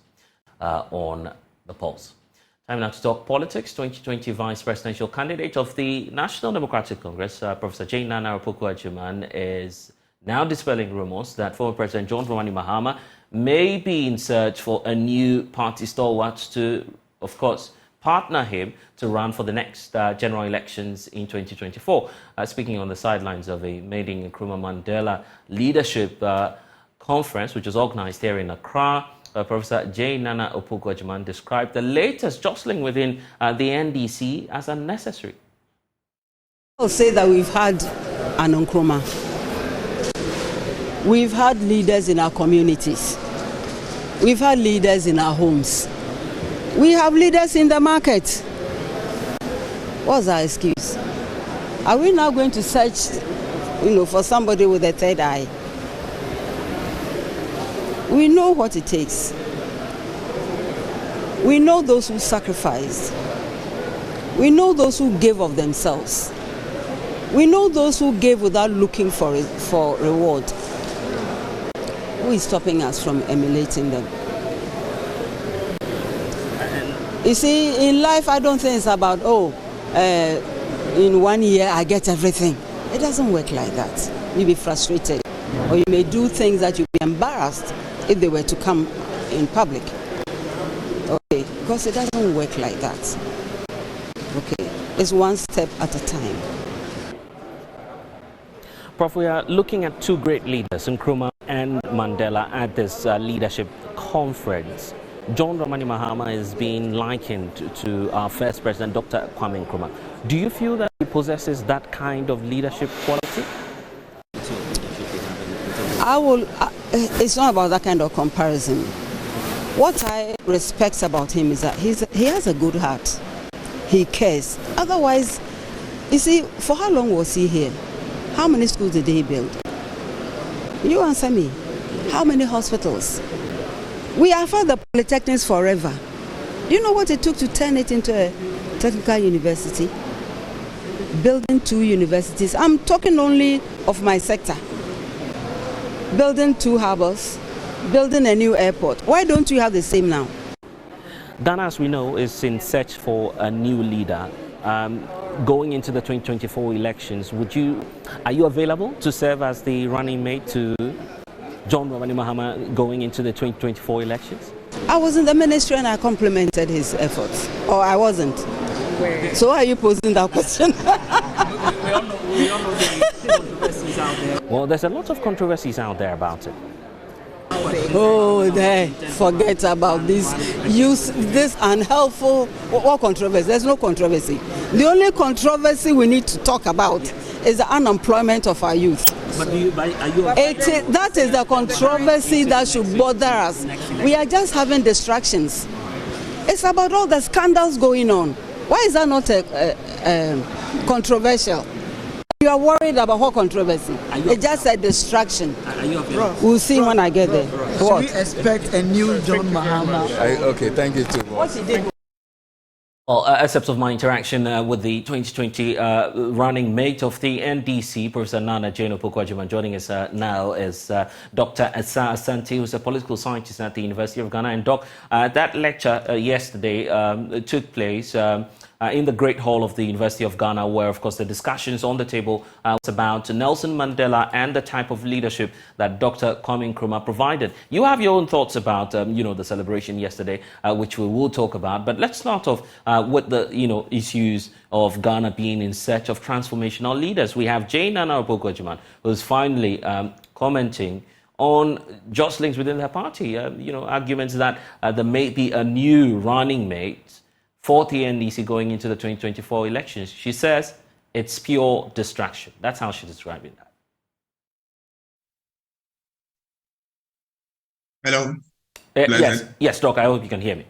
Time now to talk politics. 2020 vice presidential candidate of the National Democratic Congress, Professor Jane Nana Opoku-Agyeman, is now dispelling rumors that former President John Dramani Mahama may be in search for a new party stalwart to, of course, partner him to run for the next general elections in 2024. Speaking on the sidelines of a Meeting Nkrumah Mandela Leadership Conference, which was organized here in Accra, Professor J. Nana Opoku-Agyeman described the latest jostling within the NDC as unnecessary. I'll say that we've had an Nkrumah. We've had leaders in our communities. We've had leaders in our homes. We have leaders in the market. What's our excuse? Are we now going to search, for somebody with a third eye? We know what it takes. We know those who sacrificed. We know those who gave of themselves. We know those who gave without looking for reward. Who is stopping us from emulating them? You see, in life, I don't think it's about, in 1 year I get everything. It doesn't work like that. You'll be frustrated. Or you may do things that you'll be embarrassed if they were to come in public. Okay, because it doesn't work like that. Okay, it's one step at a time. Prof, we are looking at two great leaders, Nkrumah and Mandela, at this leadership conference. John Dramani Mahama is being likened to our first president, Dr. Kwame Nkrumah. Do you feel that he possesses that kind of leadership quality? It's not about that kind of comparison. What I respect about him is that he has a good heart. He cares. Otherwise, you see, for how long was he here? How many schools did he build? You answer me. How many hospitals? We have had the polytechnics forever. Do you know what it took to turn it into a technical university? Building 2 universities. I'm talking only of my sector. Building 2 harbors, building a new airport. Why don't you have the same now? Ghana, as we know, is in search for a new leader. Going into the 2024 elections, are you available to serve as the running mate to John Dramani Mahama going into the 2024 elections? I was in the ministry and I complimented his efforts. Or I wasn't. So why are you posing that question? We all know the controversies out there. Well, there's a lot of controversies out there about it. Forget about this. Use this unhelpful. What controversy? There's no controversy. The only controversy we need to talk about is the unemployment of our youth. That is the controversy that should bother us. We are just having distractions. It's about all the scandals going on. Why is that not controversial? You are worried about what controversy? It's just a distraction. We'll see when I get there. What? Should we expect a new John Mahama? Okay, thank you too. What he did. Well, excerpts of my interaction with the 2020 running mate of the NDC, Professor Nana Jane Opoku-Agyeman. Joining us now is Dr. Asa Asante, who's a political scientist at the University of Ghana. And Doc, that lecture yesterday took place in the Great Hall of the University of Ghana, where, of course, the discussions on the table was about Nelson Mandela and the type of leadership that Dr. Kwame Nkrumah provided. You have your own thoughts about, the celebration yesterday, which we will talk about. But let's start off with the, issues of Ghana being in search of transformational leaders. We have Jane Nana Opoku-Agyeman, who's finally commenting on jostlings within her party. Arguments that there may be a new running mate for the NDC going into the 2024 elections. She says it's pure distraction. That's how she's describing that. Hello? Yes, Doc, I hope you can hear me.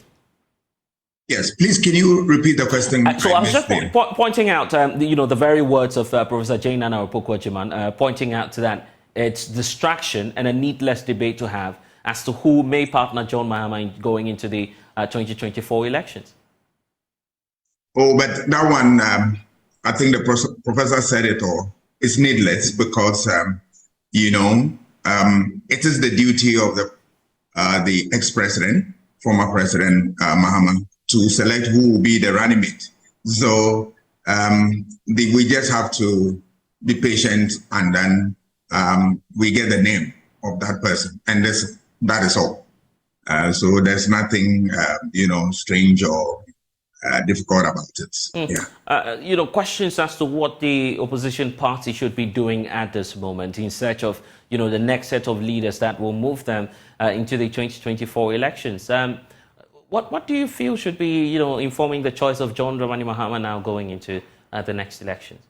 Yes, please, can you repeat the question? So I was just pointing out, the very words of Professor Jane Nana Opoku-Agyeman, pointing out to that it's distraction and a needless debate to have as to who may partner John Mahama in going into the 2024 elections. Oh, but that one, I think the professor said it all. It's needless because, it is the duty of the ex-president, former President Mahama, to select who will be the running mate. So we just have to be patient, and then we get the name of that person, and that is all. So there's nothing, strange or difficult about it. Yeah. Questions as to what the opposition party should be doing at this moment in search of, the next set of leaders that will move them into the 2024 elections. What do you feel should be, informing the choice of John Dramani Mahama now going into the next elections?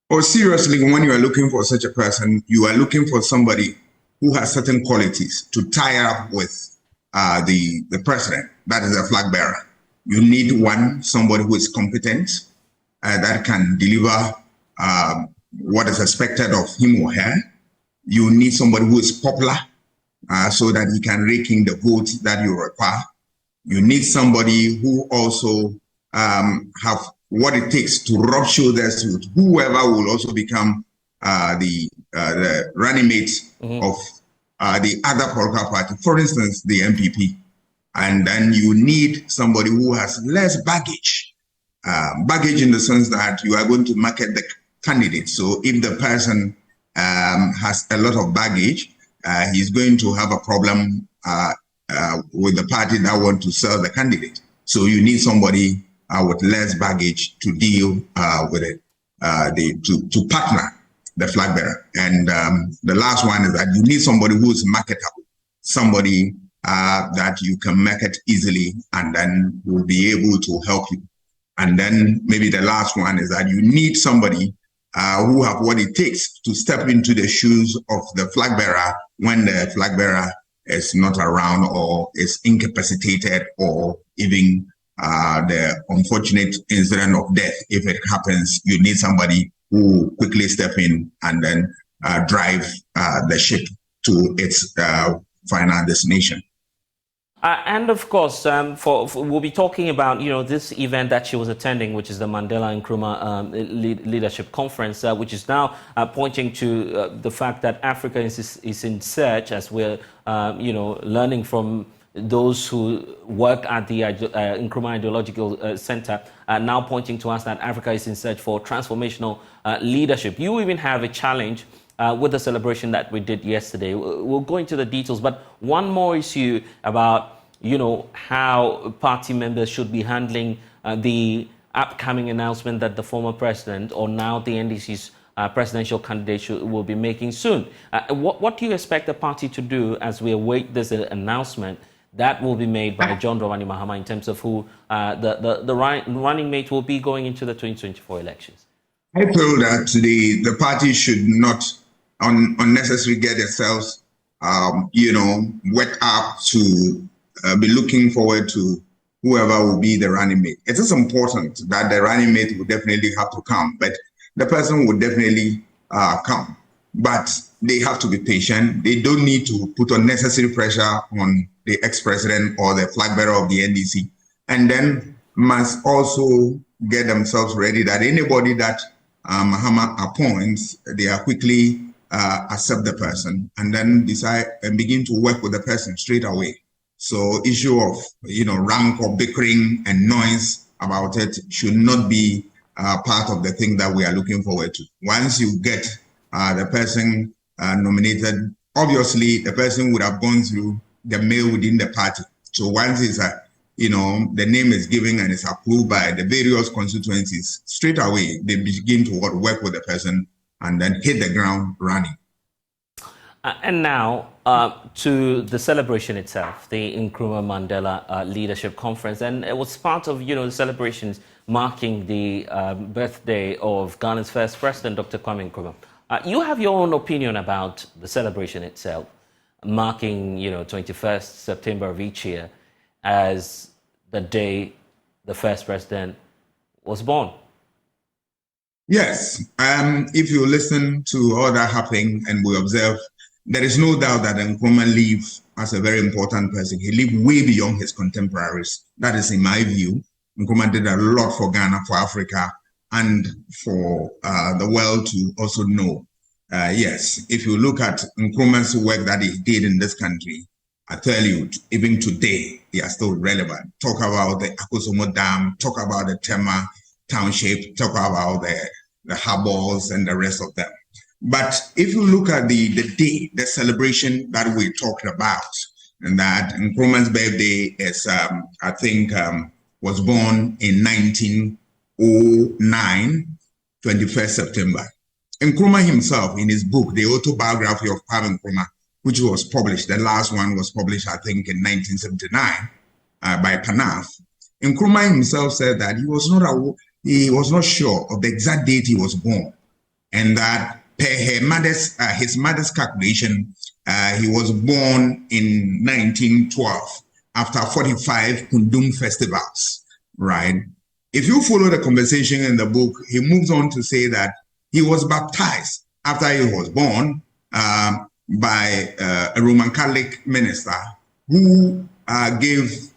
Oh, seriously, when you are looking for such a person, you are looking for somebody who has certain qualities to tie up with the president. That is a flag bearer. You need somebody who is competent, that can deliver what is expected of him or her. You need somebody who is popular, so that he can rake in the votes that you require. You need somebody who also have what it takes to rub shoulders with whoever will also become the running mate of the other political party. For instance, the MPP. And then you need somebody who has less baggage. Baggage in the sense that you are going to market the candidate. So if the person has a lot of baggage, he's going to have a problem with the party that want to sell the candidate. So you need somebody with less baggage to deal with it, to partner the flag bearer. And the last one is that you need somebody who is marketable, somebody that you can market easily and then will be able to help you. And then maybe the last one is that you need somebody who have what it takes to step into the shoes of the flag bearer when the flag bearer is not around or is incapacitated, or even the unfortunate incident of death. If it happens, you need somebody who quickly step in and then drive the ship to its final destination. And of course, we'll be talking about this event that she was attending, which is the Mandela Nkrumah Leadership Conference, which is now pointing to the fact that Africa is in search, as we're learning from those who work at the Nkrumah Ideological Center, now pointing to us that Africa is in search for transformational leadership. You even have a challenge with the celebration that we did yesterday. We'll go into the details, but one more issue about how party members should be handling the upcoming announcement that the former president, or now the NDC's presidential candidate, will be making soon. What do you expect the party to do as we await this announcement that will be made by John Dramani Mahama in terms of who the running mate will be going into the 2024 elections? I feel that the party should not unnecessarily get themselves, wet up to be looking forward to whoever will be the running mate. It is important that the running mate will definitely have to come, but the person will definitely come. But they have to be patient. They don't need to put unnecessary pressure on the ex-president or the flag bearer of the NDC, and then must also get themselves ready that anybody that Mahama appoints, they are quickly accept the person and then decide and begin to work with the person straight away. So issue of rank or bickering and noise about it should not be part of the thing that we are looking forward to. Once you get the person nominated, obviously the person would have gone through the mail within the party. So once it's the name is given and it's approved by the various constituencies, straight away they begin to work with the person and then hit the ground running. And now to the celebration itself, the Nkrumah Mandela Leadership Conference, and it was part of the celebrations marking the birthday of Ghana's first president, Dr. Kwame Nkrumah. You have your own opinion about the celebration itself, marking 21st September of each year as the day the first president was born. Yes, if you listen to all that happening and we observe, there is no doubt that Nkrumah lived as a very important person. He lived way beyond his contemporaries. That is in my view. Nkrumah did a lot for Ghana, for Africa, and for the world to also know. Yes, if you look at Nkrumah's work that he did in this country, I tell you, even today, they are still relevant. Talk about the Akosomo Dam, talk about the Tema Township, talk about the harbors and the rest of them. But if you look at the day, the celebration that we talked about, and that Nkrumah's birthday is, I think, was born in 1909, 21st September. Nkrumah himself, in his book, The Autobiography of Kwame Nkrumah, which was published, the last one was published, I think, in 1979 by Panaf. Nkrumah himself said that he was not sure of the exact date he was born, and that per his mother's calculation, he was born in 1912 after 45 Kundum festivals, right? If you follow the conversation in the book, he moves on to say that he was baptized after he was born by a Roman Catholic minister who gave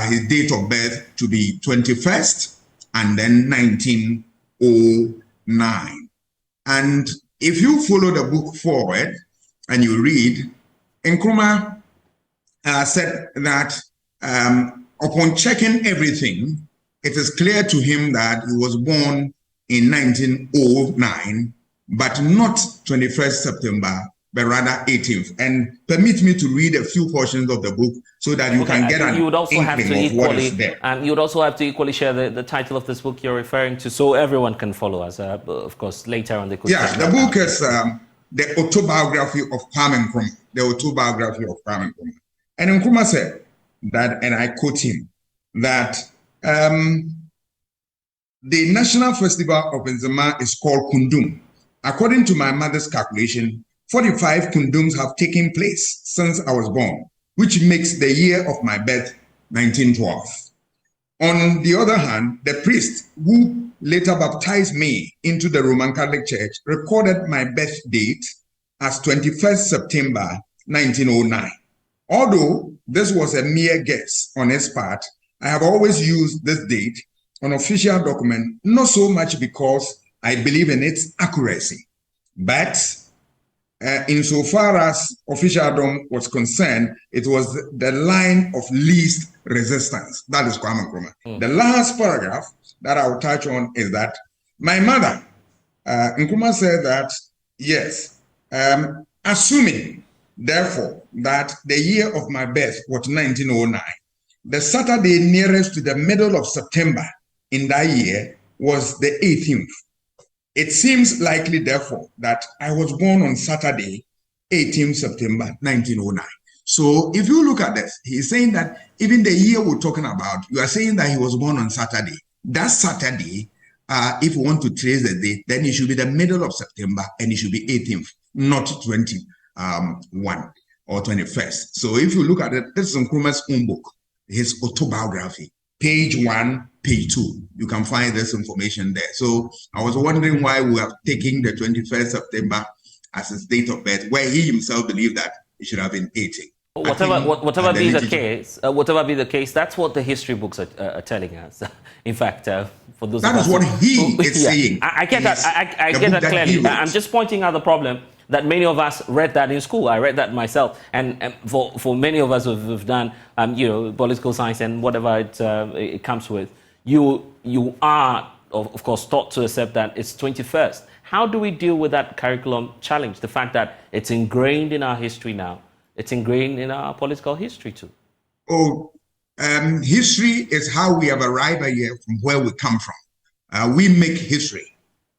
his date of birth to be 21st and then 1909. And if you follow the book forward and you read, Nkrumah said that Upon checking everything, it is clear to him that he was born in 1909, but not 21st September, but rather 18th. And permit me to read a few portions of the book so that you can get an you would also have to inkling of what is there. And you would also have to equally share the title of this book you're referring to, so everyone can follow us. Of course, later on they could. Yeah, the book is the autobiography of Kwame Nkrumah. The autobiography of Kwame Nkrumah. And Nkrumah said that, and I quote him, that the national festival of Nzema is called Kundum. According to my mother's calculation, 45 Kundums have taken place since I was born, which makes the year of my birth 1912. On the other hand, the priest who later baptized me into the Roman Catholic Church recorded my birth date as 21st September 1909. Although this was a mere guess on his part, I have always used this date on official document, not so much because I believe in its accuracy, but insofar as officialdom was concerned, it was the line of least resistance. That is Kwame Nkrumah. The last paragraph that I will touch on is that my mother, Nkrumah, said that, yes, assuming, therefore, that the year of my birth was 1909, the Saturday nearest to the middle of September in that year was the 18th. It seems likely, therefore, that I was born on Saturday, 18th September 1909. So if you look at this, he's saying that even the year we're talking about, you are saying that he was born on Saturday. That Saturday, if you want to trace the date, then it should be the middle of September and it should be 18th, not 21 or 21st. So if you look at it, this is Nkrumah's own book, his autobiography, page 1, page 2. You can find this information there. So I was wondering why we are taking the 21st September as his date of birth, where he himself believed that it should have been 18. Whatever be the case, that's what the history books are telling us. In fact, for those that of is us what he is saying. I get that. I get that clearly. I'm just pointing out the problem that many of us read that in school. I read that myself, and for many of us who've done political science and whatever it comes with, you are of course taught to accept that it's 21st. How do we deal with that curriculum challenge? The fact that it's ingrained in our history now. It's ingrained in our political history too. History is how we have arrived here from where we come from. We make history.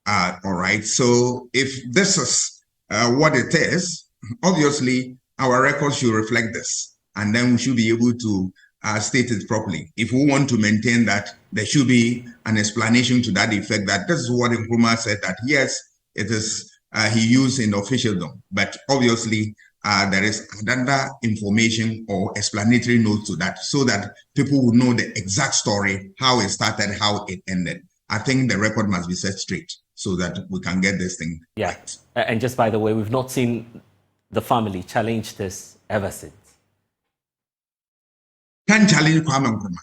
All right. So if this is what it is, obviously our records should reflect this, and then we should be able to state it properly. If we want to maintain that, there should be an explanation to that effect, that this is what Nkrumah said, that yes, it is he used in officialdom, but obviously there is another information or explanatory note to that, so that people will know the exact story, how it started, how it ended. I think the record must be set straight so that we can get this thing right. And just by the way, we've not seen the family challenge this ever since. Can challenge Kwame Nkrumah.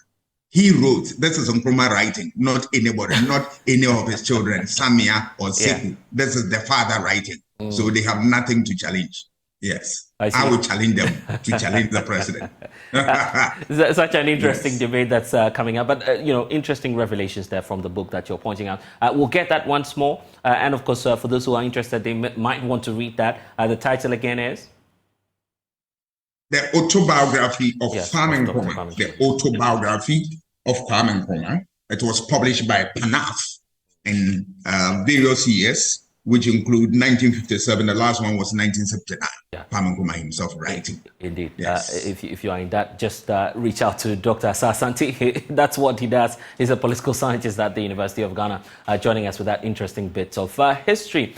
He wrote, this is Nkrumah writing, not anybody, not any of his children, Samia or Sekou. This is the father writing. So they have nothing to challenge. Yes, I will challenge them to challenge the president. Such an interesting debate that's coming up. But, interesting revelations there from the book that you're pointing out. We'll get that once more. And, of course, for those who are interested, they might want to read that. The title again is? The Autobiography of Kwame Nkrumah. The Autobiography of Kwame Nkrumah. It was published by PANAF in various years, which include 1957. The last one was 1979. Kwame Nkrumah himself writing. Indeed. Yes. If you are in that, just reach out to Dr. Sasanti. That's what he does. He's a political scientist at the University of Ghana, joining us with that interesting bit of history.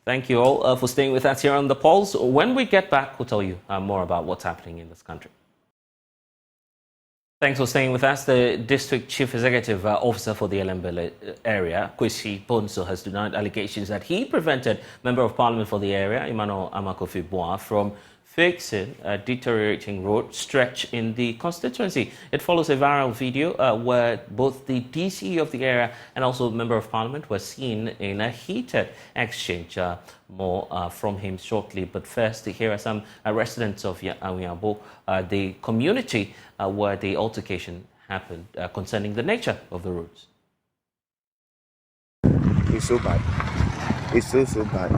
Thank you all for staying with us here on The Pulse. When we get back, we'll tell you more about what's happening in this country. Thanks for staying with us. The District Chief Executive Officer for the Elembele area, Kwesi Ponso, has denied allegations that he prevented Member of Parliament for the area, Emmanuel Amakofi-Boa, from fixing a deteriorating road stretch in the constituency. It follows a viral video where both the DC of the area and also Member of Parliament were seen in a heated exchange. more from him shortly. But first, here are some residents of Awiyabo, the community where the altercation happened, concerning the nature of the roads. It's so bad. It's so bad.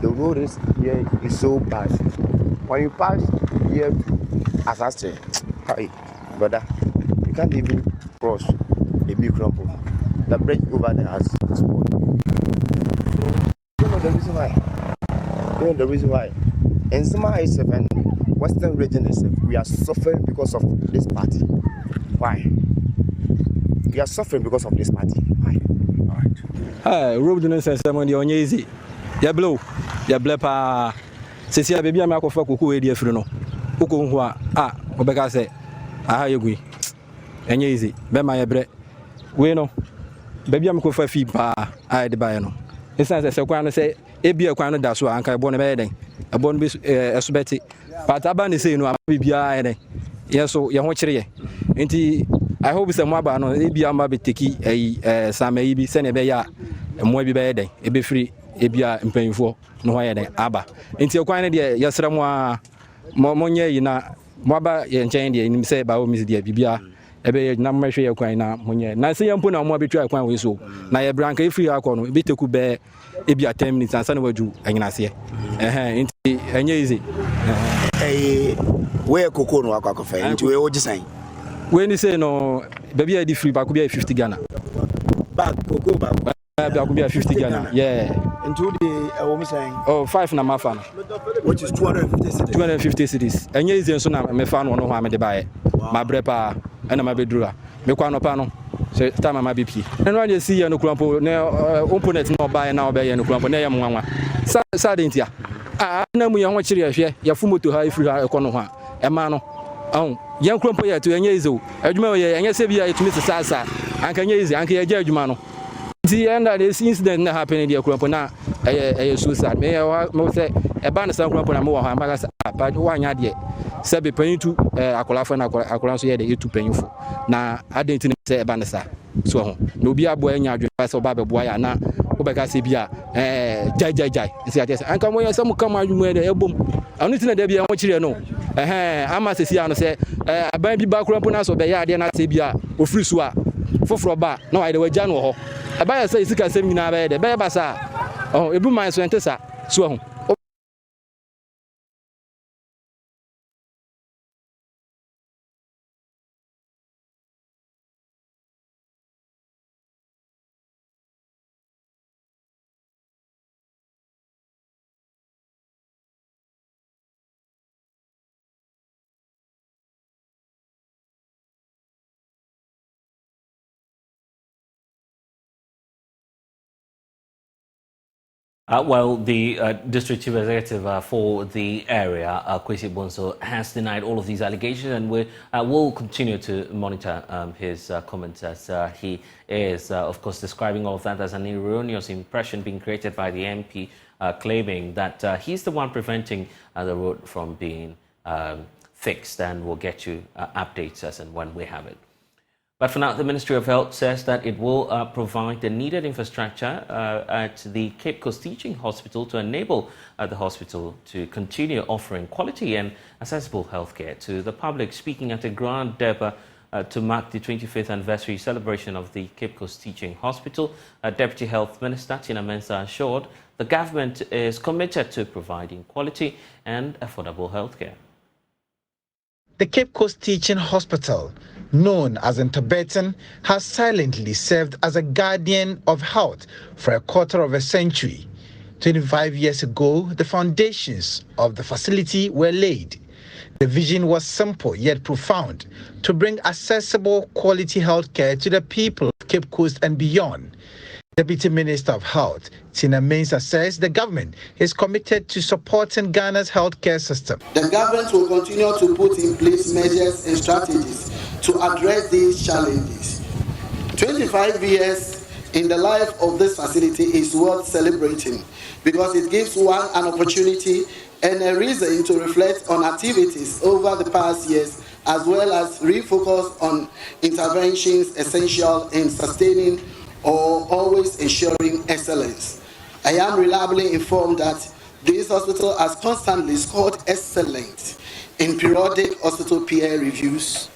The road is so bad. When you pass here to Asastre, hi, brother, you can't even cross a big crumple. The bridge over there has spoiled. You know the reason why. In Zuma itself and Western region itself, we are suffering because of this party. Why? We are suffering because of this party. Why? Hi, road no sense money on easy. Ya blow pa. Sisi ya baby ama kofa koku we di afiri no. Uko hu a obeka say aha yegui. Enye easy. Be ma yebre. We no. Baby am kofa fi pa ai de bae no. Instance say kwan no say ebi kwan no da so anka ebo no be den. Ebo no be esobeti. But aba ne say no bibia ai den. Yeso ye ho kire ye. Nti I hope say mo aba no ebi ama be teki sama yi bi se ne be ya mo bi be den. Ebe free ebia mpanyifo no ho ye den aba. Nti kwan ne de yesere mo a mo nye yi na mo aba ye nchen de nim say ba o mi de bibia ebe na mmehwe ye kwan na monye na se yempo na mo abetwa kwan we so na ye branka e free akọ no ebe teku be ebia 10 minutes ansa na waju anyinase nti enye easy we koko no akọ fa nti we o gisan we ni say no baby e di free ba ko be 50 Ghana bag koko ba ko be 50 Ghana yeah into the what me saying 5 na mafa no which is 250 cities enye easy so na me fa no ho amede bae ma brepa ena ma bedura me kwa no pa no so time ma BP eno anye si ye no kurampo ne opponent no bae na obaye no kurampo ne ye mwanwa sa dentia na mu ye ho kire hwe ye fu moto ha ifiri ha ekono ho e ma no ye kurampo ye to enye easy adwuma ye enye se bia etumi sasa anka enye easy anka ye je adwuma no ti enda this incident na happen in kurampo na suicide me mo say e ba na san kurampo na mo wa ha ma ga pa wa nya de sebe panyintu akola fa na akola so ye de etu panyinfo na adenti se eba ne sa so ho na obi abo anya adwen sa oba beboa ya na obeka se bia jai nsi ate anka mo ye sam kam adwuma de ebom anu tina de bia ho kire no ama se sia no se aban bi ba kurampo na so be ya de na se bia ofiri so a foforo ba na wa de wagya no ho aba ya se isika sem nyina ba de be ba sa ebu man so ente sa so ho. Well, the district chief executive for the area, Kwesi Bonso, has denied all of these allegations, and we will continue to monitor his comments as he is, of course, describing all of that as an erroneous impression being created by the MP, claiming that he's the one preventing the road from being fixed, and we'll get you updates as and when we have it. But for now, the Ministry of Health says that it will provide the needed infrastructure at the Cape Coast Teaching Hospital to enable the hospital to continue offering quality and accessible healthcare to the public. Speaking at a grand debate to mark the 25th anniversary celebration of the Cape Coast Teaching Hospital, Deputy Health Minister Tina Mensah assured the government is committed to providing quality and affordable healthcare. The Cape Coast Teaching Hospital, known as in Tibetan, has silently served as a guardian of health for a quarter of a century. 25 years ago, the foundations of the facility were laid. The vision was simple yet profound: to bring accessible, quality healthcare to the people of Cape Coast and beyond. Deputy Minister of Health, Tina Mensah, says the government is committed to supporting Ghana's healthcare system. The government will continue to put in place measures and strategies to address these challenges. 25 years in the life of this facility is worth celebrating because it gives one an opportunity and a reason to reflect on activities over the past years, as well as refocus on interventions essential in sustaining or always ensuring excellence. I am reliably informed that this hospital has constantly scored excellent in periodic hospital peer reviews.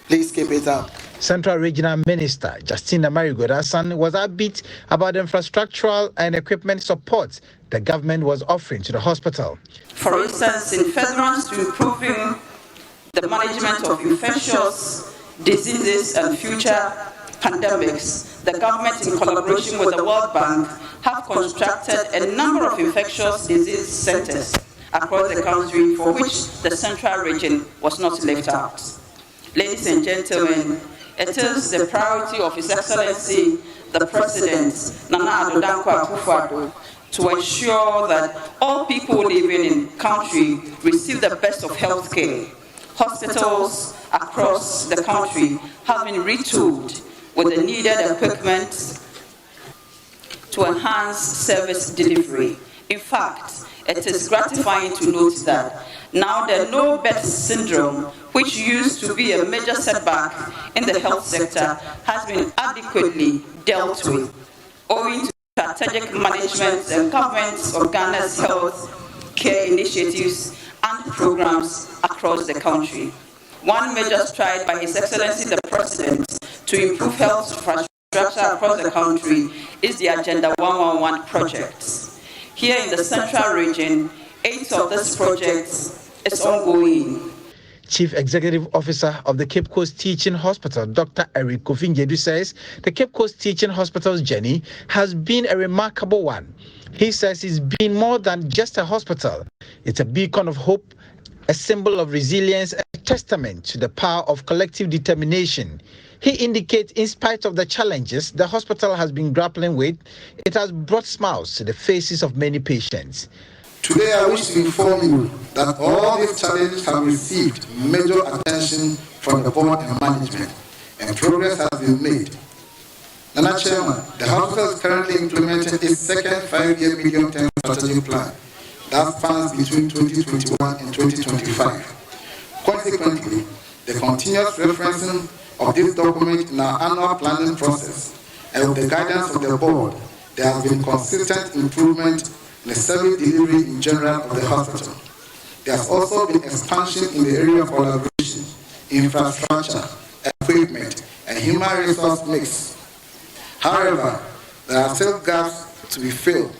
Please keep it up. Central Regional Minister Justina Marigodasan was upbeat about the infrastructural and equipment support the government was offering to the hospital. For instance, in furtherance to improving the management of infectious diseases and future pandemics, the government, in collaboration with the World Bank, have constructed a number of infectious disease centers across the country for which the central region was not left out. Ladies and gentlemen, it is the priority of His Excellency, the President, Nana Addo Dankwa Akufo-Addo, to ensure that all people living in the country receive the best of health care. Hospitals across the country have been retooled with the needed equipment to enhance service delivery. In fact, it is gratifying to note that now the no-bed syndrome, which used to be a major setback in the health sector, has been adequately dealt with, owing to strategic management and government of Ghana's health care initiatives and programs across the country. One major stride by His Excellency the President to improve health infrastructure across the country is the Agenda 111 project. Here in the Central Region, 8 of these projects is ongoing. Chief Executive Officer of the Cape Coast Teaching Hospital, Dr. Eric Kofi-Njedu, says the Cape Coast Teaching Hospital's journey has been a remarkable one. He says it's been more than just a hospital. It's a beacon of hope, a symbol of resilience, and a testament to the power of collective determination. He indicates, in spite of the challenges the hospital has been grappling with, it has brought smiles to the faces of many patients. Today, I wish to inform you that all these challenges have received major attention from the board and management, and progress has been made. Nana Chairman, the hospital is currently implementing its second 5-year medium-term strategic plan that spans between 2021 and 2025. Consequently, the continuous referencing of this document in our annual planning process and with the guidance of the board, there has been consistent improvement in the service delivery in general of the hospital. There has also been expansion in the area of collaboration, infrastructure, equipment, and human resource mix. However, there are still gaps to be filled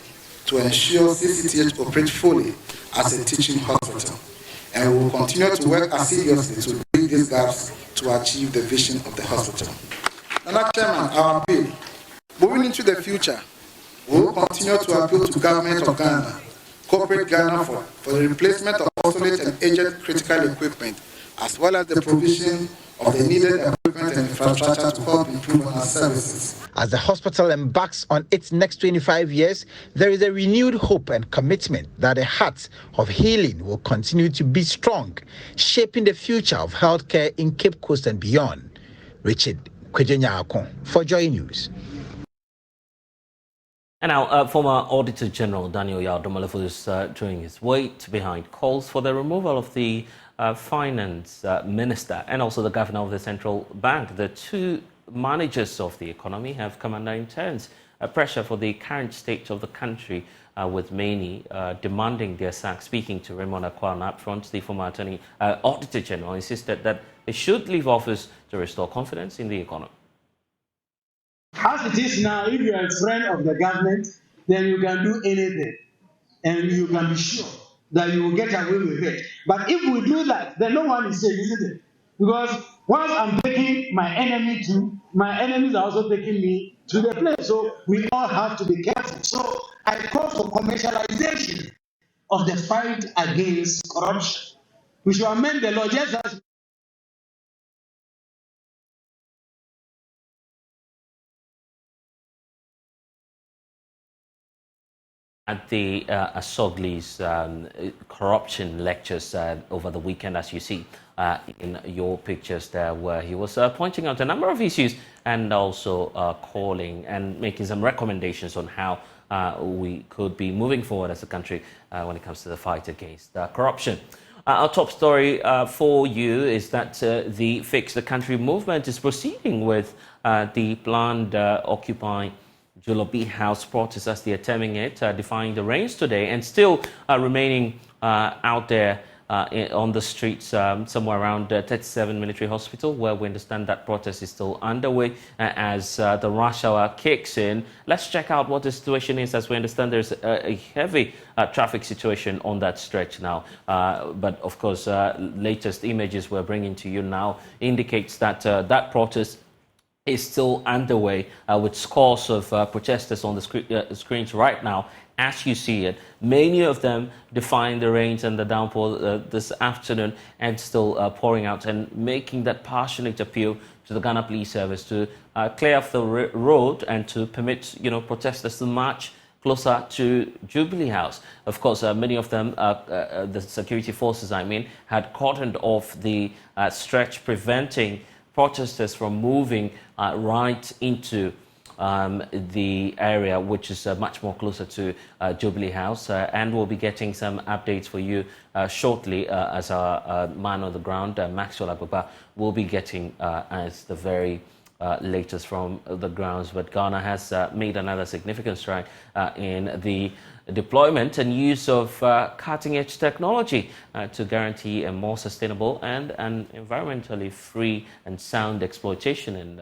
to ensure CCTH operates fully as a teaching hospital, and we will continue to work assiduously to bridge these gaps to achieve the vision of the hospital. Nana Chairman, our appeal. Moving into the future, we will continue to appeal to Government of Ghana, Corporate Ghana for the replacement of obsolete and aged critical equipment, as well as the provision of the needed equipment and infrastructure to help improve on our services. As the hospital embarks on its next 25 years, there is a renewed hope and commitment that the heart of healing will continue to be strong, shaping the future of healthcare in Cape Coast and beyond. Richard Kwejenyako for Joy News. And now, former Auditor General Daniel Yaw-Domelefu is throwing his weight behind calls for the removal of the finance minister and also the governor of the central bank. The two managers of the economy have come under intense pressure for the current state of the country, with many demanding their sack. Speaking to Raymond Akwan up front, the former Auditor General insisted that they should leave office to restore confidence in the economy. As it is now, if you are a friend of the government, then you can do anything. And you can be sure that you will get away with it. But if we do that, then no one is safe, isn't it? Because once I'm taking my enemy to, my enemies are also taking me to the place. So we all have to be careful. So I call for commercialization of the fight against corruption. We should amend the law just as at the Asogly's corruption lectures over the weekend, as you see in your pictures there, where he was pointing out a number of issues and also calling and making some recommendations on how we could be moving forward as a country when it comes to the fight against corruption. Our top story for you is that the Fix the Country movement is proceeding with the planned Occupy Jubilee House protest, as they are terming it, defying the rains today, and still remaining out there on the streets somewhere around 37 Military Hospital, where we understand that protest is still underway as the rush hour kicks in. Let's check out what the situation is, as we understand there's a heavy traffic situation on that stretch now. But of course, latest images we're bringing to you now indicates that that protest is still underway with scores of protesters on the screens right now as you see it. Many of them defying the rains and the downpour this afternoon and still pouring out and making that passionate appeal to the Ghana Police Service to clear off the road and to permit protesters to march closer to Jubilee House. Of course, many of them, the security forces, had cordoned off the stretch, preventing protesters from moving right into the area, which is much more closer to Jubilee House. And we'll be getting some updates for you shortly as our man on the ground, Maxwell Agbagba, will be getting as the very latest from the grounds. But Ghana has made another significant stride in the deployment and use of cutting-edge technology to guarantee a more sustainable and an environmentally free and sound exploitation and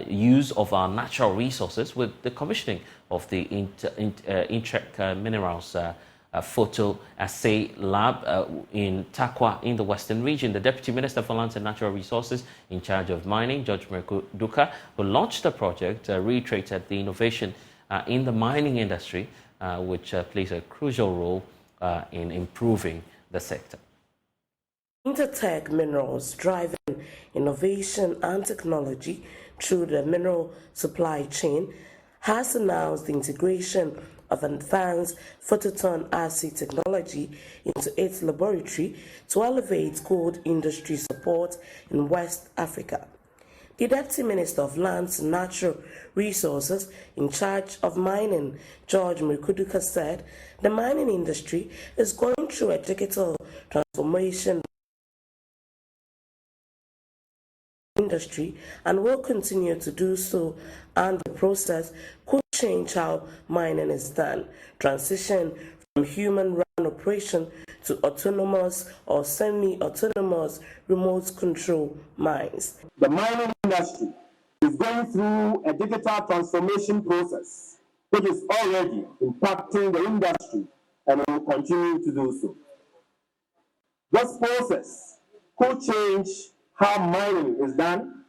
use of our natural resources with the commissioning of the Intrec Minerals Photo Assay Lab in Takwa in the Western region. The Deputy Minister for Lands and Natural Resources in charge of mining, George Duka, who launched the project, reiterated the innovation in the mining industry, which plays a crucial role in improving the sector. Intertech Minerals driving innovation and technology through the mineral supply chain has announced the integration of advanced photon assay technology into its laboratory to elevate gold industry support in West Africa. The Deputy Minister of Lands and Natural Resources in charge of mining, George Duka, said the mining industry is going through a digital transformation industry and will continue to do so, and the process could change how mining is done. Transition from human-run operation to autonomous or semi-autonomous remote control mines. The mining industry is going through a digital transformation process, which is already impacting the industry and will continue to do so. This process could change how mining is done,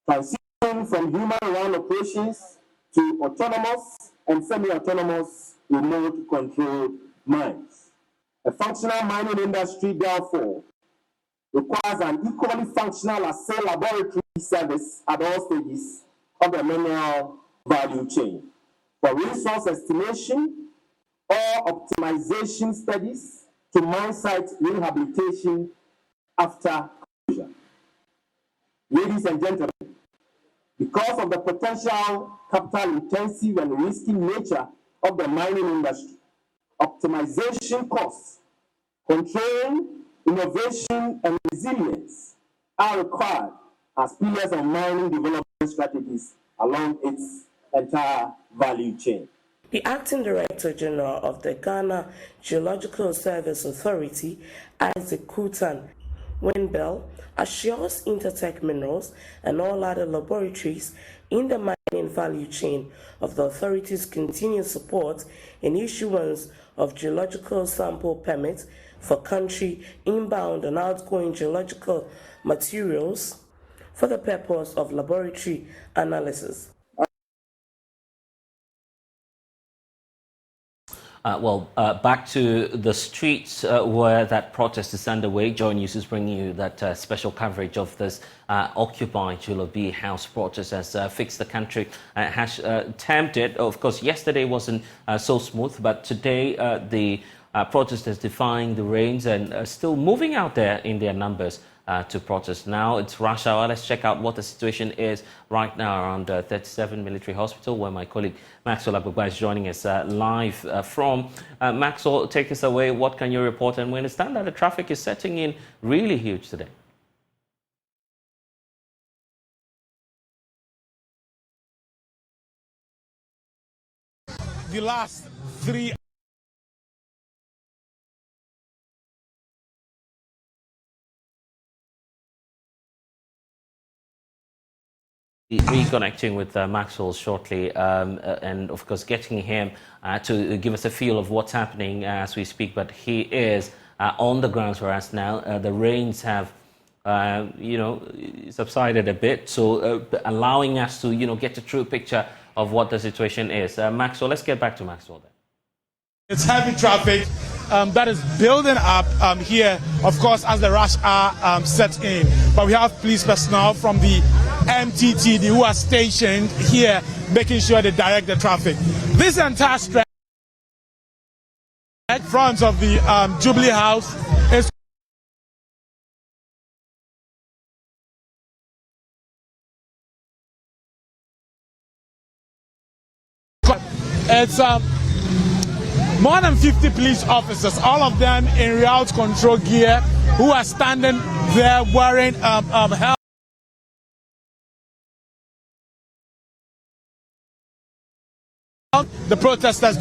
transitioning from human-run operations to autonomous and semi-autonomous remote controlled mines. A functional mining industry, therefore, requires an equally functional assay laboratory service at all stages of the mineral value chain for resource estimation or optimization studies to mine site rehabilitation after closure. Ladies and gentlemen, because of the potential capital-intensive and risky nature of the mining industry, optimization costs, controlling innovation and resilience are required as pillars of mining development strategies along its entire value chain. The Acting Director General of the Ghana Geological Service Authority, Isaac Kutan Winbell, assures Intertech Minerals and all other laboratories in the mining value chain of the authority's continued support in issuance of geological sample permits for country inbound and outgoing geological materials for the purpose of laboratory analysis. Back to the streets where that protest is underway. Joy News is bringing you that special coverage of this Occupy Jubilee House protest as Fix the Country has termed it. Of course, yesterday wasn't so smooth, but today the protesters defying the rains and still moving out there in their numbers to protest. Now it's rush hour. Let's check out what the situation is right now around 37 Military Hospital, where my colleague Maxwell Agbagba is joining us live from. Maxwell, take us away. What can you report? And we understand that the traffic is setting in really huge today. the last 3 reconnecting with Maxwell shortly, and of course getting him to give us a feel of what's happening as we speak. But he is on the grounds for us now. The rains have, subsided a bit, so allowing us to, get a true picture of what the situation is. Maxwell, let's get back to Maxwell then. It's heavy traffic that is building up here, of course, as the rush hour sets in. But we have police personnel from the MTTD who are stationed here, making sure they direct the traffic. This entire stretch in front of the Jubilee House is more than 50 police officers, all of them in route control gear, who are standing there wearing helmets. The protesters.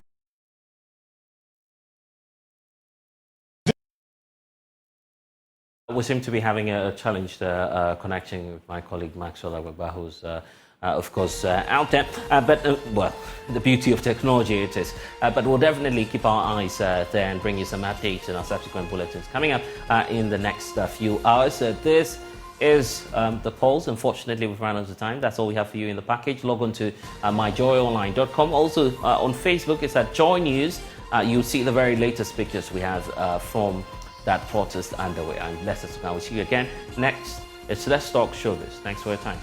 We seem to be having a challenge connecting with my colleague Maxwell Agwagba, who's of course out there. Well, the beauty of technology it is. But we'll definitely keep our eyes there and bring you some updates in our subsequent bulletins coming up in the next few hours. This is the polls. Unfortunately, we've run out of time. That's all we have for you in the package. Log on to myjoyonline.com. Also on Facebook, it's at Joy News. You'll see the very latest pictures we have from that protest underway. I'm Lester. I will see you again next. It's Let's Talk Showbiz. Thanks for your time.